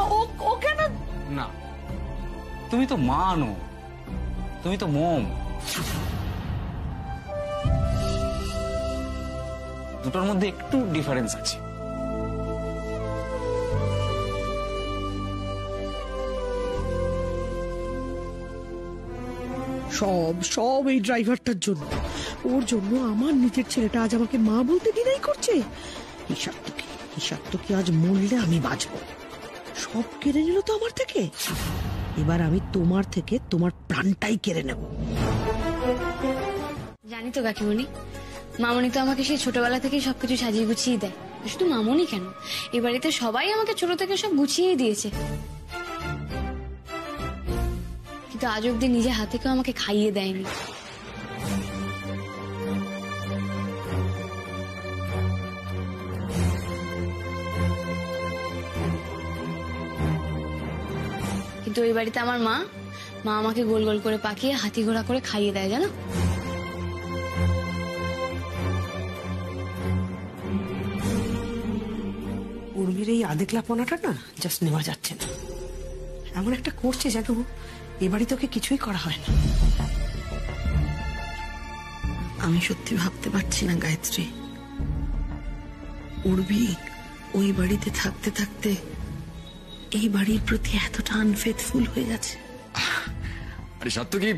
ও কেন? না, তুমি তো মা নো, তুমি তো মম। দুটোর মধ্যে একটু ডিফারেন্স আছে। সব এই ড্রাইভারটার জন্য। ওর জন্য আমার নিজের ছেলেটা আজ আমাকে মা বলতে ডিনাই করছে। এই সাত্তকী আজ মরলে আমি বাঁচবো। সব কেড়ে নিল তো আমার থেকে। এবার আমি তোমার থেকে তোমার প্রাণটাই কেড়ে নেব। জানি তো কাকিমণি, মামনি তো আমাকে সেই ছোটবেলা থেকেই সবকিছু সাজিয়ে গুছিয়ে দেয়। শুধু মামনি কেন, এ বাড়িতে সবাই আমাকে ছোট থেকে সব গুছিয়ে দিয়েছে, কিন্তু আজ অব্দি নিজে হাতে কেউ আমাকে খাইয়ে দেয়নি। কিন্তু ওই বাড়িতে আমার মা আমাকে গোল গোল করে পাকিয়ে হাতি ঘোড়া করে খাইয়ে দেয়, জানো? উর্মির এই আদেকলাপনাটা না জাস্ট নেওয়া যাচ্ছে না। এমন একটা করছে যেন এ বাড়ি তোকে কিছুই করা হয় না। আমি সত্যি ভাবতে পারছি না গায়ত্রী, উর্মি ওই বাড়িতে থাকতে থাকতে এই বাড়ির প্রতি এতটা আনফেথফুল হয়ে গেছে। আরে সাত্তু কি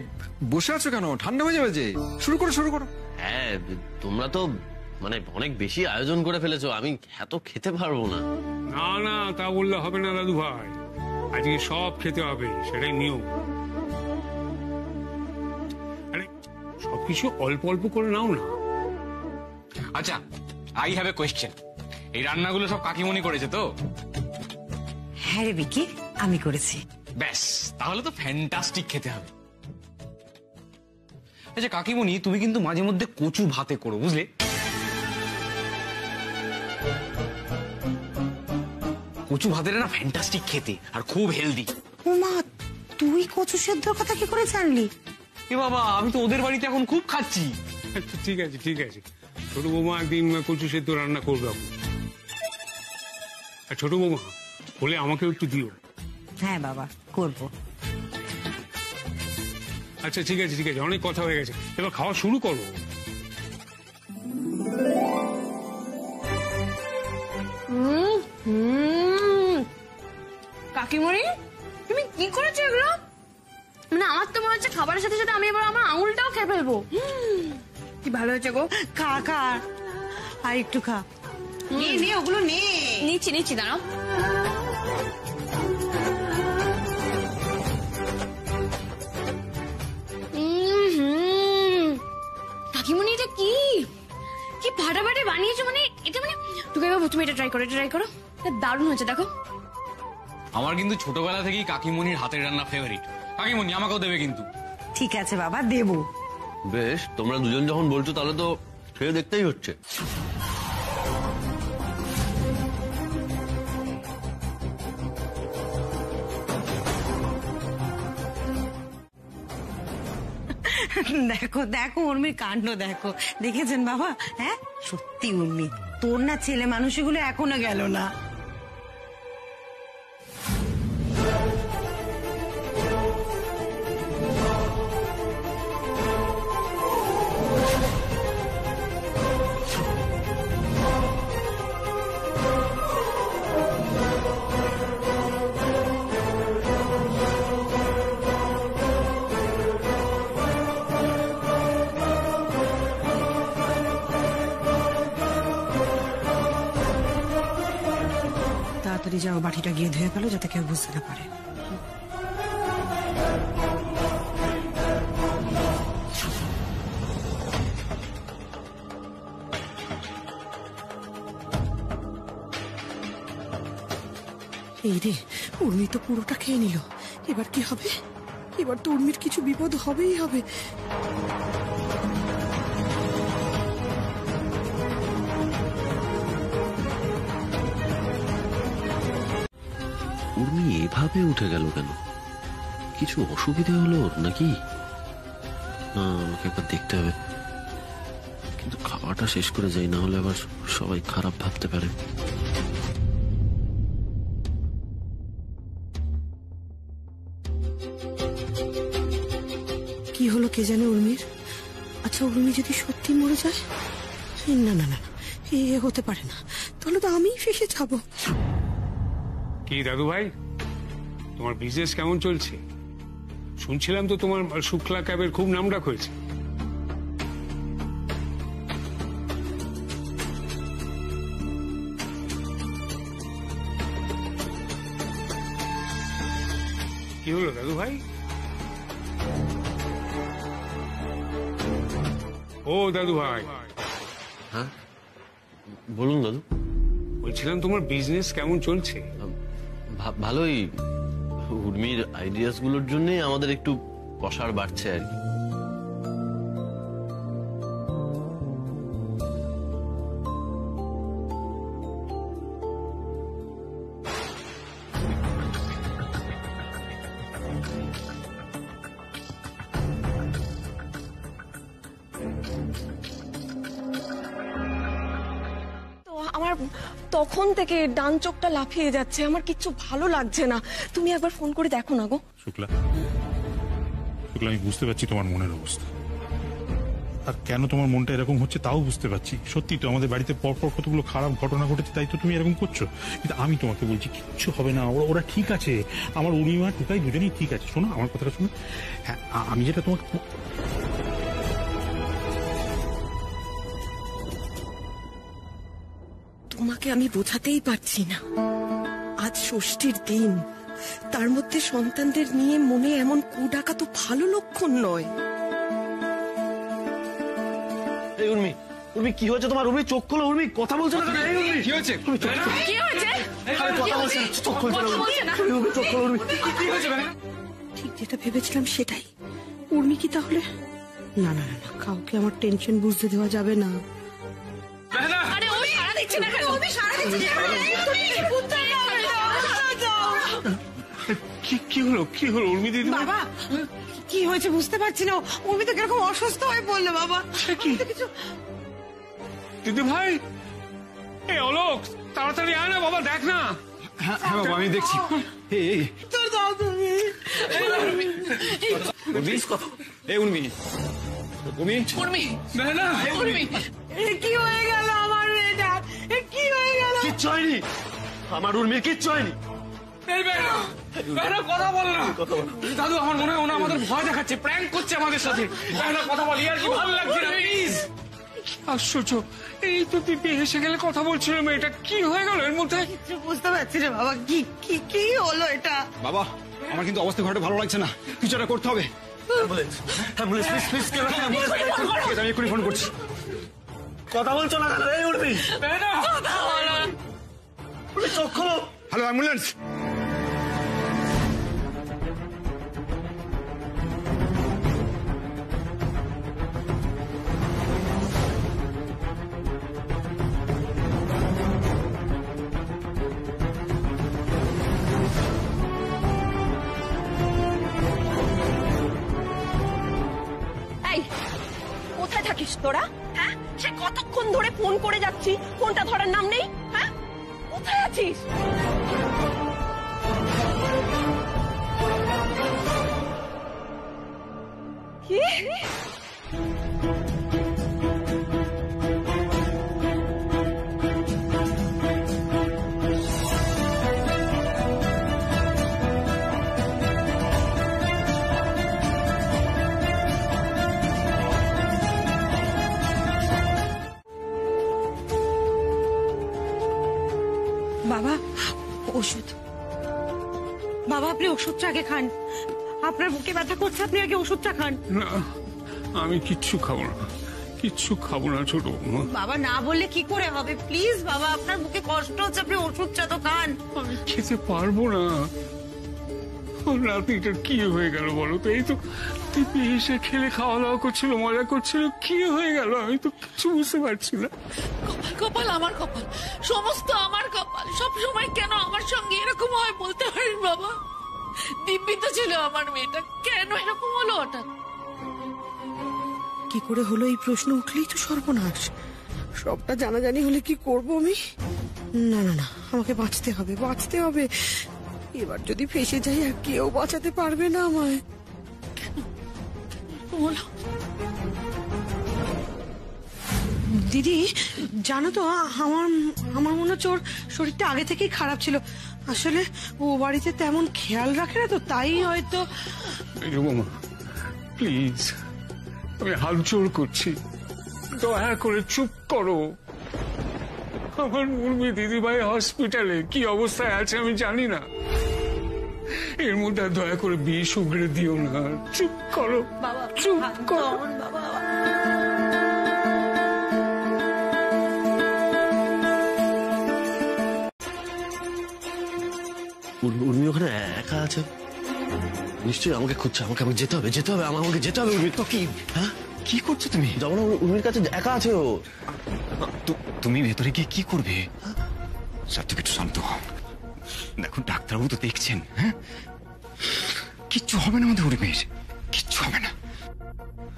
বসে আছো কেন? ঠান্ডা হয়ে যাবে যে। শুরু করো শুরু করো। হ্যাঁ, তোমরা তো মানে অনেক বেশি আয়োজন করে ফেলেছো, আমি এত খেতে পারবো না। না না, তা বললে হবে না দাদু ভাই, আজকে সব খেতে হবে, সেটাই নিয়ম। আরে সবকিছু অল্প অল্প করে নাও না। আচ্ছা, আই হ্যাভ এ কোয়েশ্চেন। এই রান্নাগুলো সব কাকিমণি করেছে তো? হ্যাঁ রে বিকি, আমি করেছি। ব্যাস, তাহলে তো ফ্যান্টাস্টিক খেতে হবে। আচ্ছা কাকিমণি, তুমি কিন্তু মাঝে মধ্যে কচু ভাতে করো, বুঝলে? কচু ভাতের না ফ্যান্টাস্টিক খেতে, আর খুব হেলদি। ওমা, তুই কচু সেদ্ধর কথা কি করে জানলি? এ বাবা, আমি তো ওদের বাড়িতে এখন খুব খাচ্ছি। ঠিক আছে ঠিক আছে, ছোট বৌমা একদিন কচু সেদ্ধ রান্না করবে। ছোট বৌমা বলে আমাকে একটু দিও। হ্যাঁ বাবা, করবো। আচ্ছা ঠিক আছে ঠিক আছে, অনেক কথা হয়ে গেছে, এবার খাওয়া শুরু করো। কাকিমণি, তুমি কি করেছো এগুলো? মানে আমার তো মনে হচ্ছে খাবারের সাথে সাথে আমি এবার আমার আঙুলটাও খেয়ে ফেলবো। কি ভালো হয়েছে গো। খা খা, আর একটু খা। নে ওগুলো নে। নিচ্ছি দাঁড়াও। কাকিমণি, এটা কি কি ফাটাফাটি বানিয়েছো? মানে এটা মানে তুমি এটা ট্রাই করো, দারুণ হয়েছে দেখো। আমার কিন্তু ছোটবেলা থেকেই কাকিমণির হাতের রান্না ফেভারিট। কাকিমণি আমাকেও দেবে কিন্তু। ঠিক আছে বাবা, দেবো। বেশ, তোমরা দুজন যখন বলছো তাহলে তো খেয়ে দেখতেই হচ্ছে। দেখো দেখো উর্মির কাণ্ড দেখো, দেখেছেন বাবা? হ্যাঁ সত্যি উর্মি, তোর না ছেলে মানুষগুলো এখনো গেল না। তাড়াতাড়ি যাও, বাটিটা গিয়ে ধুয়ে ফেলো যাতে কেউ বুঝতে না পারে। এই রে, উর্মি তো পুরোটা খেয়ে নিল, এবার কি হবে? এবার তো উর্মির কিছু বিপদ হবেই হবে। উর্মি এভাবে উঠে গেল কেন? কিছু অসুবিধা হলো ওর নাকি? না, আমাকে একবার দেখতে হবে, কিন্তু খাওয়াটা শেষ করে যাই, না হলে আবার সবাই খারাপ ভাবতে পারে। কি হলো কে জানে উর্মির? আচ্ছা, উর্মি যদি সত্যি মরে যায়? না না না, এ হতে পারে না, তাহলে তো আমিই ফেসে যাবো। কি দাদু ভাই, তোমার বিজনেস কেমন চলছে? শুনছিলাম তো তোমার শুক্লা ক্যাবের খুব নামডাক হয়েছে। কি হলো দাদু ভাই? ও দাদু ভাই। হ্যাঁ বলুন দাদু। বলছিলাম তোমার বিজনেস কেমন চলছে? ভালোই। উর্মির আইডিয়াস গুলোর জন্যই আমাদের একটু প্রসার বাড়ছে আর কি। আমার তখন থেকে ডান চোখটা লাফিয়ে যাচ্ছে, আমার কিচ্ছু ভালো লাগছে না। তুমি একবার ফোন করে দেখো না গো। শুক্লা, শুক্লা, আমি বুঝতে পারছি তোমার মনের অবস্থা। আর কেন তোমার মনটা এরকম হচ্ছে তাও বুঝতে পারছি। সত্যি তো আমাদের বাড়িতে পরপর কতগুলো খারাপ ঘটনা ঘটেছে, তাই তো তুমি এরকম করছো। কিন্তু আমি তোমাকে বলছি কিচ্ছু হবে না, ওরা ঠিক আছে। আমার উর্মিমা টুকাই দুজনেই ঠিক আছে। শোনো আমার কথাটা শোনো। হ্যাঁ, আমি যেটা তোমাকে তোমাকে আমি বোঝাতেই পারছি না, আজ ষষ্ঠীর দিন, তার মধ্যে সন্তানদের নিয়ে মনে এমন কুডাকা তো ভালো লক্ষণ নয়। এই উর্মি, উর্মি কি হয়েছে তোমার? উর্মি চোখ খোলো, উর্মি কথা বলছো না কেন? এই উর্মি কি হয়েছে? কি হয়েছে? আরে কথা বলছে না, চোখ খুলছো না উর্মি। উর্মি চোখ খোলো উর্মি। কি হয়েছে? ঠিক যেটা ভেবেছিলাম সেটাই। উর্মি কি তাহলে? না না না, কাউকে আমার টেনশন বুঝতে দেওয়া যাবে না। আরে ও সারা দিচ্ছে না কেন? কি হলো, কি হলো উর্মি দিদি? বাবা কি হয়েছে বুঝতে পারছি না, উর্মি তো কিরকম অসুস্থ হয়ে পড়লো বাবা। কিছু দিদি ভাই, এই অলোক তাড়াতাড়ি আয় না বাবা, দেখ না। হ্যাঁ বাবা, আমি দেখছি। এই তোর দাও তুমি। উর্মি, এই উর্মি, উর্মি, উর্মি, না উর্মি, কি হয়ে গেল আমার মেয়েটা? কি হয়ে গেল? কিচ্ছু হয়নি, আমার উর্মির কিচ্ছু হয়নি। কথা বল না দাদু, আমার মনে হয় ওনা আমাদের ভয় দেখাচ্ছে, প্র্যাঙ্ক করছে আমাদের সাথে। কথা বল, ইয়ার কি ভালো লাগছে না প্লিজ। আশ্চর্য, এই তো দিদি এসে গেলে কথা বলছিল মেয়েটা, কি হয়ে গেল এর মধ্যে? কিছু বুঝতে পারছি না বাবা, কি কি কি হলো এটা? বাবা আমার কিন্তু অবস্থা ঘরে ভালো লাগছে না, কিছু একটা করতে হবে। অ্যাম্বুলেন্স প্লিজ প্লিজ, আমি এক্ষুনি ফোন করছি। কথা বলছো না কেন? এই উর্মি, উর্মি চোখ খোলো। Hello ambulance. এই কোথায় থাকিস তোরা? হ্যাঁ, সে কতক্ষণ ধরে ফোন করে যাচ্ছি, ফোনটা ধরার নাম নেই। হ্যাঁ, কোথায় আছিস? কি বাবা ওষুধ, বাবা আপনি ওষুধটা আগে খান। আপনার বুকে ব্যথা করছে, আপনি আগে ওষুধটা খান। না, আমি কিচ্ছু খাবো না, কিচ্ছু খাবো না ছোট বৌমা। বাবা না বললে কি করে হবে? প্লিজ বাবা, আপনার বুকে কষ্ট হচ্ছে, আপনি ওষুধটা তো খান। আমি খেতে পারবো না। রাত্রিটা কি হয়ে গেল বলো তো? এই তো দিদি এসে খেলে খাওয়া দাওয়া করছিল, মজা করছিল, কি হয়ে গেল আমি তো কিছু বুঝতে পারছি না। কপাল কপাল আমার কপাল, সমস্ত আমার কপাল। সব সময় কেন আমার সঙ্গে এরকম হয় বলতে পারিস বাবা? দিব্যি তো ছিল আমার মেয়েটা, কেন এরকম হলো হঠাৎ? কি করে হলো এই প্রশ্ন উঠলেই তো সর্বনাশ। সবটা জানাজানি হলে কি করব আমি? না না না, আমাকে বাঁচতে হবে, বাঁচতে হবে। এবার যদি ফেসে যাই আর কেউ বাঁচাতে পারবে না আমায়। দিদি জানো তো, আমার মনে হচ্ছে ওর শরীরটা আগে থেকেই খারাপ ছিল। আসলে ও বাড়িতে তেমন খেয়াল রাখে না তো, তাই হয়তো। বৌমা প্লিজ, আমি হাত জোড় করছি, দয়া করে চুপ করো। আমার উর্মি দিদিভাই হসপিটালে কি অবস্থায় আছে আমি জানি না, এর মধ্যে দয়া করে বিষ উগড়ে দিও না। চুপ করো, চুপ করো। উর্মি ওখানে একা আছে, নিশ্চয়ই আমাকে খুঁজছে। আমাকে যেতে হবে, যেতে হবে, আমাকে যেতে হবে। উর্মি তো কি, হ্যাঁ কি করছো তুমি? যাবো না, উর্মির কাছে একা আছে ও। তুমি ভেতরে গিয়ে কি করবে? সাত্বিক একটু শান্ত হও, দেখো ডাক্তারবাবু তো দেখছেন। হ্যাঁ, কিচ্ছু হবে না আমাদের উর্মির, কিচ্ছু হবে না।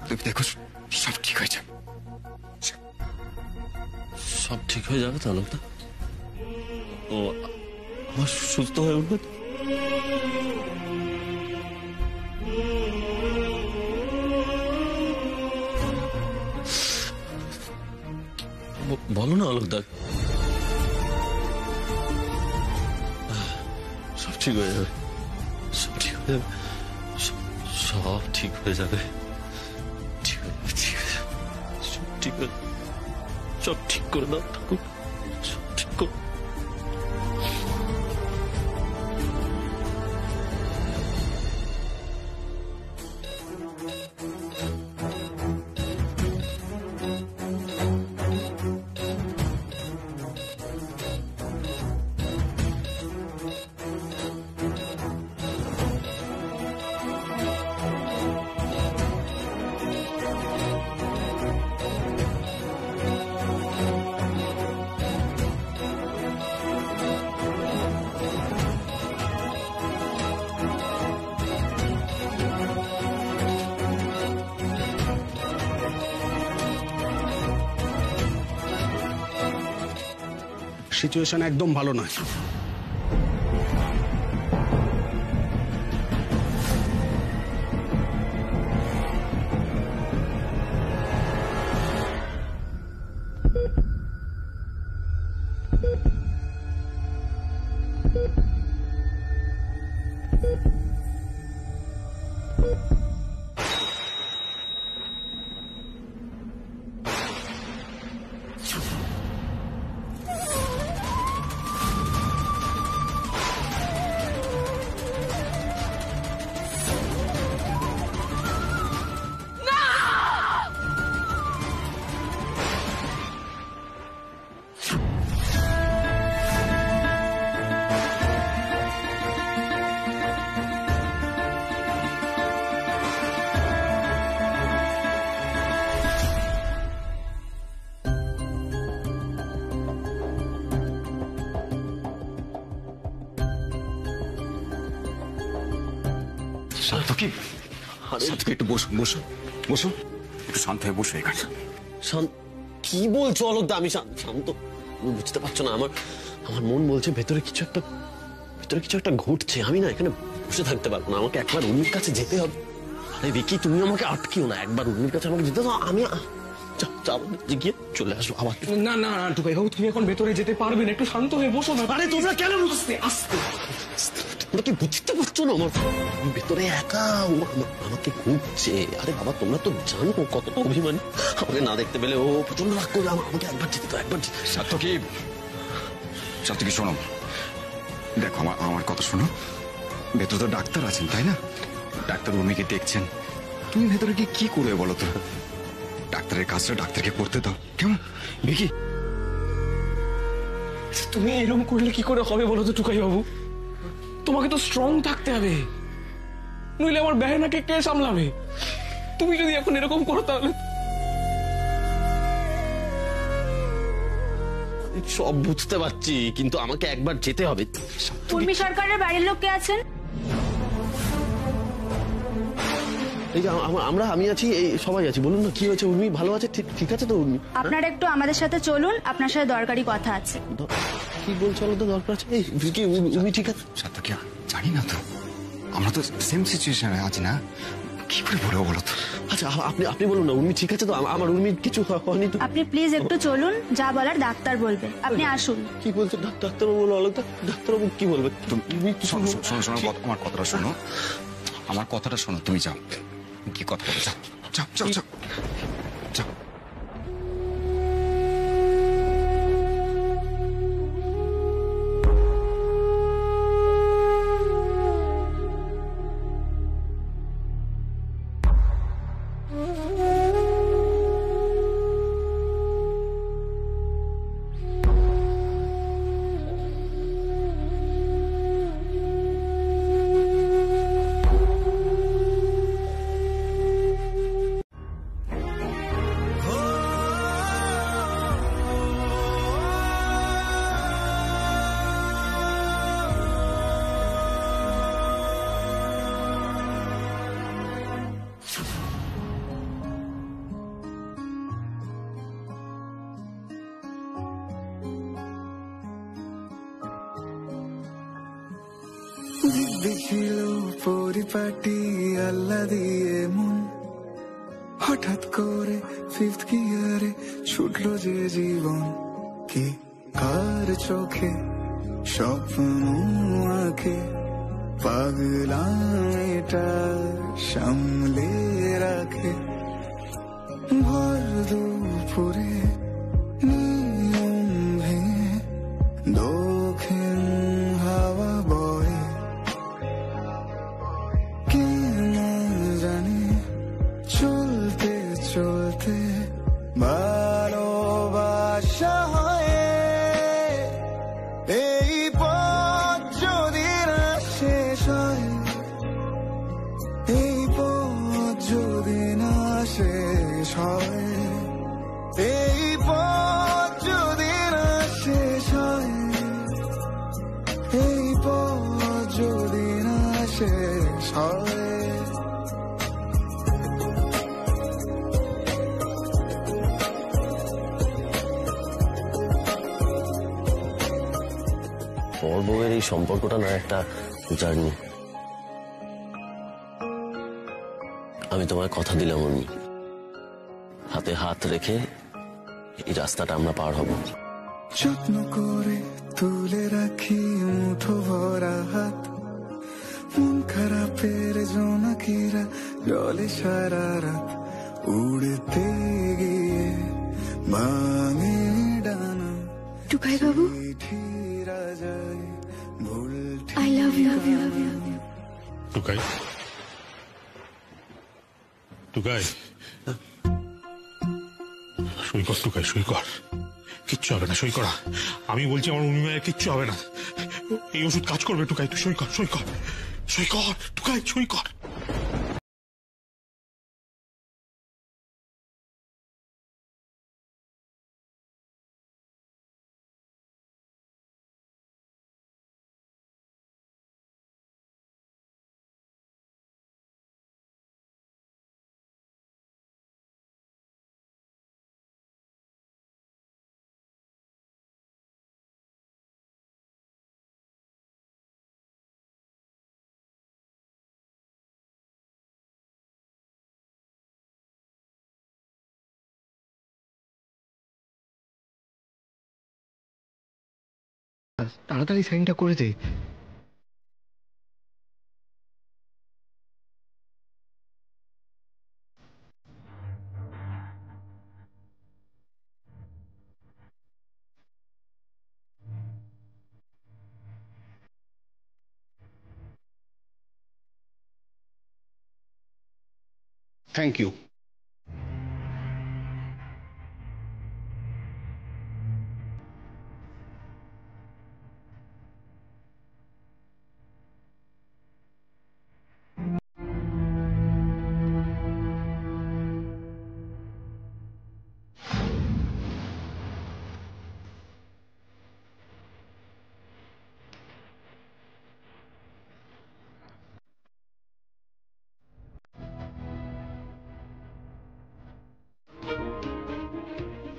তুমি দেখো সব ঠিক হয়ে যাবে, সব ঠিক হয়ে যাবে তো? আনন্দ ও আমার সুস্থ হয়ে উঠবে। বলো না অলোকদা, সব ঠিক হয়ে যাবে, সব ঠিক হয়ে যাবে, সব ঠিক হয়ে যাবে, ঠিক হয়ে যাবে, ঠিক হয়ে যাবে, সব ঠিক হয়ে যাবে, সব ঠিক করে দাও ঠাকুর, সব ঠিক করে। সিচুয়েশন একদম ভালো নয়। সার্থকী, সার্থকী একটু বসো, বসো, বসো, একটু শান্ত হয়ে বসো এখানে। কি বলছো অলোকদা? আমি শান্ত, বুঝতে পারছো না? আমার মন বলছে ভেতরে কিছু একটা ঘটছে। আমি না এখানে বসে থাকতে পারবো না, আমাকে একবার উর্মির কাছে যেতে হবে। আরে ভিকি, তুমি আমাকে আটকিও না, একবার উর্মির কাছে আমাকে যেতে দাও, আমি গিয়ে চলে আসবো আবার। না না টুকাই বাবু, তুমি এখন ভেতরে যেতে পারবে না, একটু শান্ত হয়ে বসো না। আরে তোমরা কেন আস্তে আস্তে, তোমরা কি বুঝতে পারছো না? আমার ভেতরে একা, ও আমাকে খুঁজছে। আরে বাবা, তোমরা তো জানো কতটা অভিমানী, আমাকে না দেখতে পেলে ও প্রচন্ড রাগ করবে। আমাকে একবার যেতে তো, একবার। সার্থকী, সার্থকী শোনো, দেখো আমার কথা শোনো। ভেতরে তো ডাক্তার আছেন, তাই না? ডাক্তার উর্মিকে দেখছেন। তুমি ভেতরে গিয়ে কি করবে বলো তো? ডাক্তারের কাজটা ডাক্তারকে করতে দাও, কেমন? ভিকি, তুমি এরকম করলে কি করে হবে বলো তো টুকাই বাবু? তোমাকে তো স্ট্রং থাকতে হবে, নইলে আমার বেহানাকে কে সামলাবে? তুমি যদি এখন এরকম করো তাহলে। সব বুঝতে পারছি, কিন্তু আমাকে একবার যেতে হবে। উর্মি সরকারের বাড়ির লোক কে আছেন? এই যে আমি আছি, এই সবাই আছি। বলুন না, কি হয়েছে? উর্মি ভালো আছে? ঠিক আছে তো উর্মি? আপনারা একটু আমাদের সাথে চলুন, আপনার সাথে দরকারি কথা আছে। কি বলছো? তো দরকার আছে? এই ভিকি, উর্মি ঠিক আছে? সার্থকী, জানি না তো, আমরা তো সেম সিচুয়েশনে আছি না, কি করে বলবো বলো তো? আচ্ছা আপনি বলুন না, উর্মি ঠিক আছে তো? আমার উর্মির কিছু হয়নি তো? আপনি প্লিজ একটু চলুন, যা বলার ডাক্তার বলবে, আপনি আসুন। কি বলছো ডাক্তারবাবু? বলো অলোকদা, ডাক্তারবাবু কি বলবে? শোনো, আমার কথাটা শোনো, আমার কথাটা শোনো। তুমি যাও, কি কথা বলো, যাও যাও যাও যাও যাও। দিছিল পরিপাটি আল্লাহ দিয়ে মন, হঠাৎ হঠাৎ করে ফিফথ গিয়ারে ছুটলো যে জীবন, কি কার চোখে স্বপ্ন আঁকে, পাগলামিটা সামলে রাখে। ভর দুপুরে নিয়ম ভেঙে দক্ষিণ হাওয়া বয়, কে না জানে চলতে চলতে ভালোবাসা হয়। এই পথ যদি না শেষ হয়, এই পথ যদি না শেষ হয়, এই পথ যদি না শেষ হয়, এই পথ যদি না শেষ হয়। বর বউয়ের এই সম্পর্কটা না একটা জার্নি। আমি তোমায় কথা দিলাম উর্মি, হাতে হাত রেখে এই রাস্তাটা আমরা পার হব। যত্ন করে তুলে রাখি মুঠো ভরা হাত, মন খারাপের জোনাকিরা জলে সারা রাত, উড়তে গিয়ে ভাঙে ডানা। টুকাই বাবু, I love you. Tukai, Tukai, সই কর টুকাই, সই কর। কিচ্ছু হবে না, সই করা। আমি বলছি আমার উর্মিমায়ের কিচ্ছু হবে না। এই ওষুধ কাজ করবে টুকাই, তুই সই কর, সই কর, সই কর টুকাই, সই কর। তাড়াতাড়ি সাইনটা করে দে। Thank you.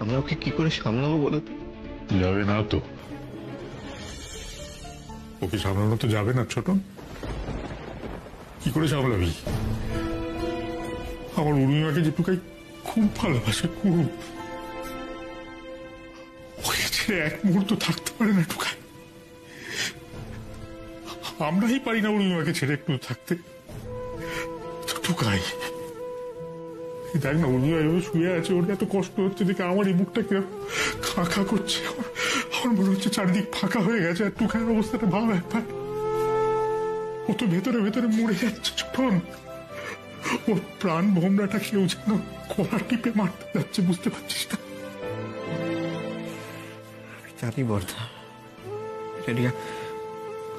আমরা ওকে কি করে সামলাবো বলো তো? যাবে না তো, ওকে সামলানো তো যাবে না ছোট। কি করে সামলাবি? আমার উর্মিমাকে যে টুকাই খুব ভালোবাসে, খুব। ওকে ছেড়ে এক মুহূর্ত থাকতে পারে না টুকাই। আমরাই পারি না উর্মিমাকে ছেড়ে একটু থাকতে। টুকাই দেখ না, উর্মিমা এভাবে শুয়ে আছে, ওর এত কষ্ট হচ্ছে দেখে আমার এই মুখটা কিরকম খা খা করছে। আমার মনে হচ্ছে চারদিক ফাঁকা হয়ে গেছে। আর টুকাইয়ের অবস্থাটা ভাব একবার, ও তো ভেতরে ভেতরে মরে যাচ্ছে ছোটন। ওর প্রাণ ভোমরাটা কেউ যেন কলা টিপে মারতে যাচ্ছে, বুঝতে পারছিস না? জানি বর্ধা,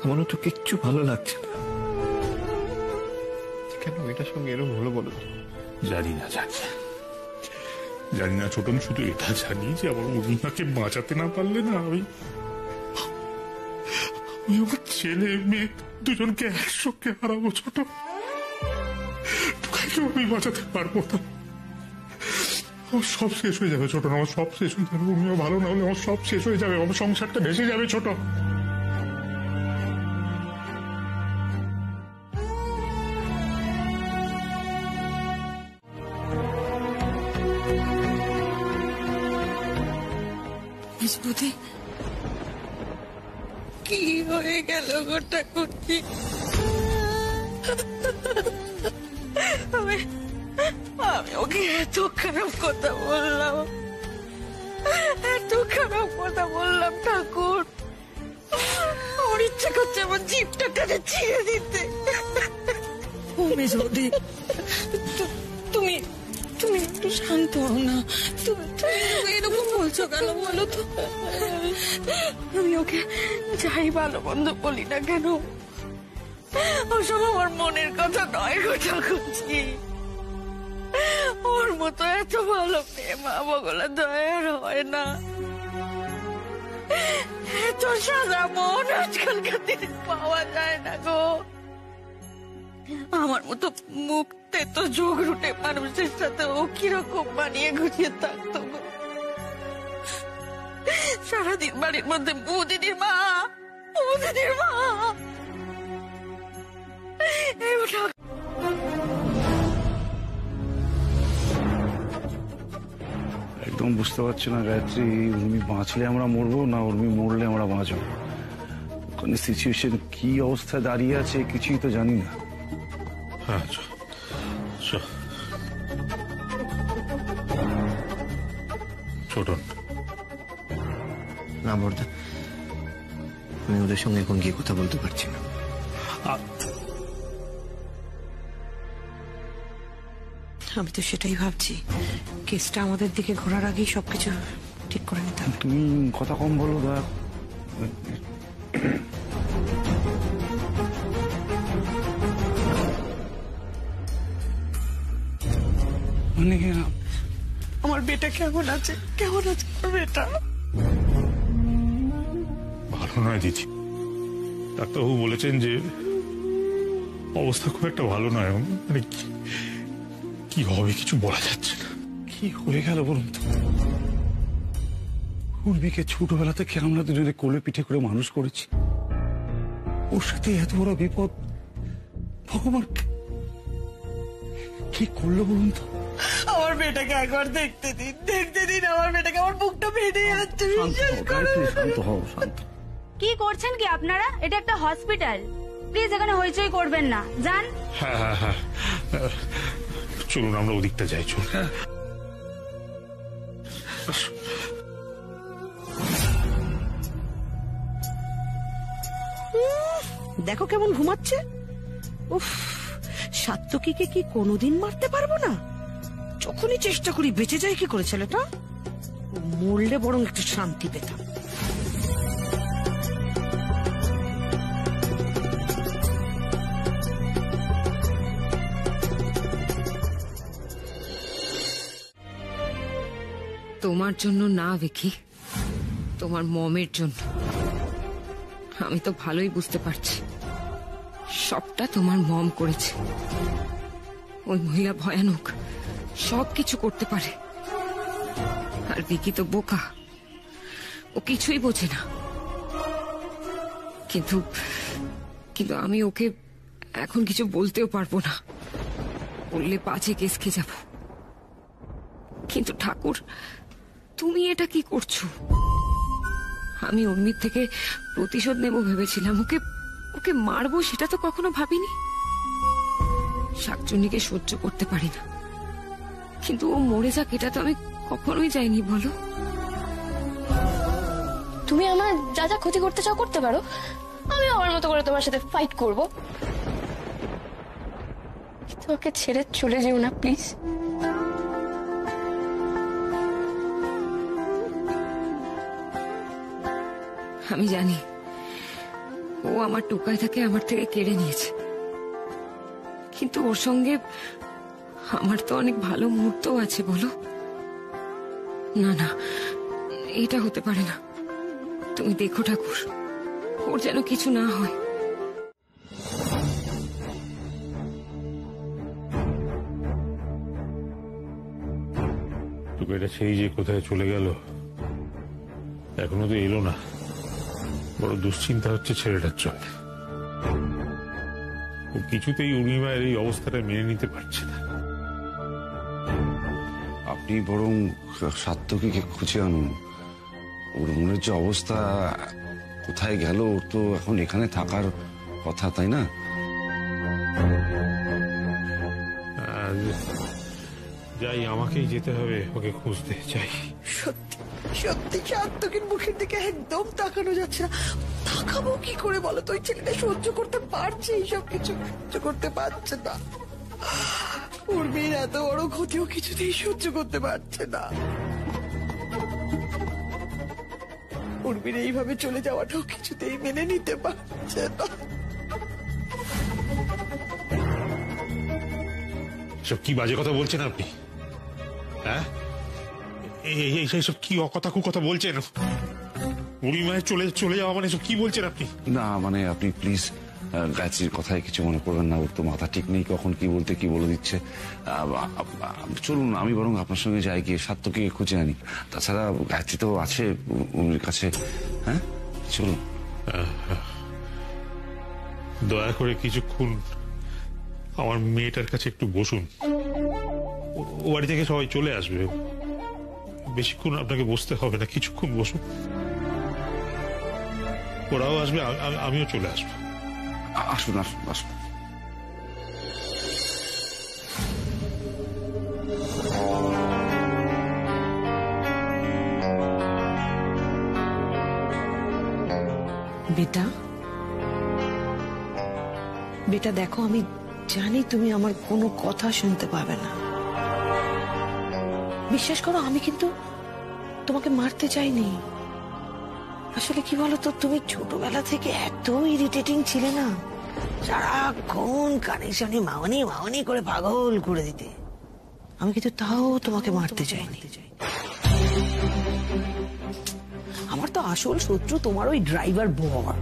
আমারও তো কিচ্ছু ভালো লাগছে না। কেন এটার সঙ্গে এরকম হলো বলো? জানি না, জানি না ছোটন, শুধু এটা জানি যে আমার উর্মিমাকে বাঁচাতে না পারলে না আমি আমার ছেলে মেয়ে দুজনকে একসঙ্গে হারাবো ছোট। টুকাইকে আমি বাঁচাতে পারবো না। আমার সব শেষ হয়ে যাবে ছোট, আমার সব শেষ হয়ে যাবে। উর্মিমা ভালো না হলে আমার সব শেষ হয়ে যাবে, আমার সংসারটা ভেসে যাবে ছোট। বুঝি কি হয়ে গেল গোটা করছি আমি আমি ওকে এত খারাপ কথা বললাম, এত খারাপ কথা বললাম ঠাকুর। আমার ইচ্ছা করছে আমার জিভটা টেনে ছিঁড়ে দিতে। তুমি তুমি একটু শান্ত হও না। তুমি এরকম বলছো কেন বলো তো? আমি ওকে যাই ভালো মন্দ বলি না কেন, ওসব আমার মনের কথা নয় গো ঠাকুরজি। ওর মতো এত ভালো মেয়ে মা বগলা দয়ার হয় না। এত সাদা মন আজকালকার দিনে পাওয়া যায় না গো। আমার মতো মুক্তে তো যোগ রুটে মানুষের সাথে ও কিরকম মানিয়ে গুছিয়ে থাকতো গো। সারাদিন বাড়ির মধ্যে বৌদিদির মা, বৌদিদির মা। একদম বুঝতে পারছি না গায়ত্রী, উর্মি বাঁচলে আমরা মরবো না উর্মি মরলে আমরা বাঁচবো। ওখানে সিচুয়েশন কি অবস্থায় দাঁড়িয়ে আছে কিছুই তো জানি না। ছোট না বর্দা, আমি ওদের সঙ্গে এখন গিয়ে কথা বলতে পারছি না। আমি তো সেটাই ভাবছি, কেসটা আমাদের দিকে ঘোরার আগেই সবকিছু ঠিক করে নিতে হবে। তুমি কথা কম বলো দা। মানে আমার বেটা কেমন আছে? কেমন আছে আমার বেটা? ভালো নয় দিদি, ডাক্তারবাবু বলেছেন যে অবস্থা খুব একটা ভালো নয়। মানে কি হবে কিছু বলা যাচ্ছে না। কি হয়ে গেল বলুন তো? উর্মিকে ছোটবেলা থেকে আমরা দুজনে কোলে পিঠে করে মানুষ করেছি, ওর সাথে এত বড় বিপদ ভগবান কি করলো বলুন তো? আমার বেটাকে একবার দেখতে দিন, দেখতে দিন আমার বেটাকে। আমার বুকটা ফেটে যাচ্ছে। শান্ত হও, শান্ত। কি করছেন কি আপনারা? এটা একটা হসপিটাল, প্লিজ এখানে হইচই করবেন না, যান। হ্যাঁ হ্যাঁ হ্যাঁ, চলুন আমরা ওদিকটা যাই। চলুন। দেখো কেমন ঘুমাচ্ছে। উফ, সাত্তকীকে কি কোনোদিন মারতে পারবো না? যখনই চেষ্টা করি বেঁচে যায় কি করে ছেলেটা। মরলে বরং একটু শান্তি পেতাম। তোমার জন্য না ভিকি, তোমার মমের জন্য। আমি তো ভালোই বুঝতে পারছি সবটা তোমার মম করেছে। ওই মহিলা ভয়ানক, সবকিছু করতে পারে। আর ভিকি তো বোকা, ও কিছুই বোঝে না। কিন্তু কিন্তু আমি ওকে এখন কিছু বলতেও পারবো না, বললে বাজে কেস খেয়ে যাব। কিন্তু ঠাকুর, তুমি এটা কি করছো? আমি উর্মির থেকে প্রতিশোধ নেব ভেবেছিলাম, ওকে ওকে মারবো সেটা তো কখনো ভাবিনি। শাকচুন্নিকে সহ্য করতে পারি না, কিন্তু ও মরে যাক এটা তো আমি কখনোই চাইনি। বলো, তুমি আমার যা যা ক্ষতি করতে চাও করতে পারো, আমি আমার মতো করে তোমার সাথে ফাইট করব। কিন্তু ওকে ছেড়ে চলে যেও না প্লিজ। আমি জানি ও আমার টোকায় থেকে আমার থেকে কেড়ে নিয়েছে, কিন্তু ওর সঙ্গে আমার তো অনেক ভালো মুহূর্তও আছে। বলো, না না, এটা হতে পারে না। তুমি দেখো ঠাকুর, ওর যেন কিছু না হয়। এটা সেই যে কোথায় চলে গেল, এখনো তো এলো না। বড় দুশ্চিন্তা হচ্ছে ছেলেটার জন্য। ও কিছুতেই উর্মিমায়ের এই অবস্থাটা মেনে নিতে পারছে না। আপনি বরং সাত্তকীকে খুঁজে আনুন, ও ওর মনের যে অবস্থা, কোথায় গেল? ওর তো এখন এখানে থাকার কথা, তাই না? যাই, আমাকেই যেতে হবে ওকে খুঁজতে। চাই সত্যি সত্যি সার্থকের মুখের দিকে একদম তাকানো যাচ্ছে না। তাকাবো কি করে বলো তো? ওই ছেলেটা সহ্য করতে পারছে এইসব কিছু? সহ্য করতে পারছে না। উর্মির এত বড় ক্ষতিও কিছুতেই সহ্য করতে পারছে না। উর্মির এইভাবে চলে যাওয়াটাও কিছুতেই মেনে নিতে পারছে না। সব কি বাজে কথা বলছেন আপনি? হ্যাঁ, এইসব কি অকথা কুকথা বলছেন? উড়িমায় চলে যাওয়া মানে সব কি বলছেন আপনি? না মানে আপনি প্লিজ গায়ত্রীর কথায় কিছু মনে করবেন না। ওর তো মাথা ঠিক নেই, কখন কি বলতে কি বলে দিচ্ছে। চলুন, আমি বরং আপনার সঙ্গে যাই, গিয়ে সার্থককে খুঁজে আনি। তাছাড়া গায়ত্রী তো আছে উর্মির কাছে। হ্যাঁ, চলুন। দয়া করে কিছুক্ষণ আমার মেয়েটার কাছে একটু বসুন। ও বাড়ি থেকে সবাই চলে আসবে, বেশিক্ষণ আপনাকে বসতে হবে না, কিছুক্ষণ বসুন। ওরাও আসবে, আমিও চলে আসবো। আসুন আসুন আসুন। বেটা, বেটা দেখো, আমি জানি তুমি আমার কোনো কথা শুনতে পাবে না। বিশ্বাস করো, আমি কিন্তু তোমাকে মারতে চাইনি। আসলে কি বলতো, তুমি ছোটবেলা থেকে এত ইরিটেটিং ছিলে না, সারাক্ষণ কানেকশনে মাওনি মাওনি করে পাগল করে দিতে। আমি কিন্তু তাও তোমাকে মারতে চাইনি। আমার তো আসল শত্রু তোমার ওই ড্রাইভার বর।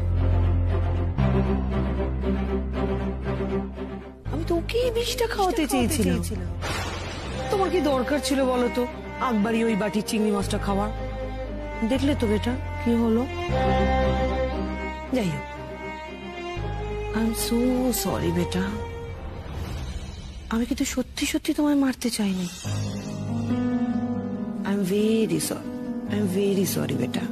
আমি তো ওকে বিষটা খাওয়াতে চেয়েছিলাম। তোমার কি দরকার ছিল বলো তো আকবারই ওই বাটির চিংড়ি মাছটা খাওয়ার? দেখলে তো বেটা কি হলো। যাই হোক, আই এম সো সরি বেটা। আমি কিন্তু সত্যি সত্যি তোমায় মারতে চাইনি। I am very sorry, I am very sorry বেটা।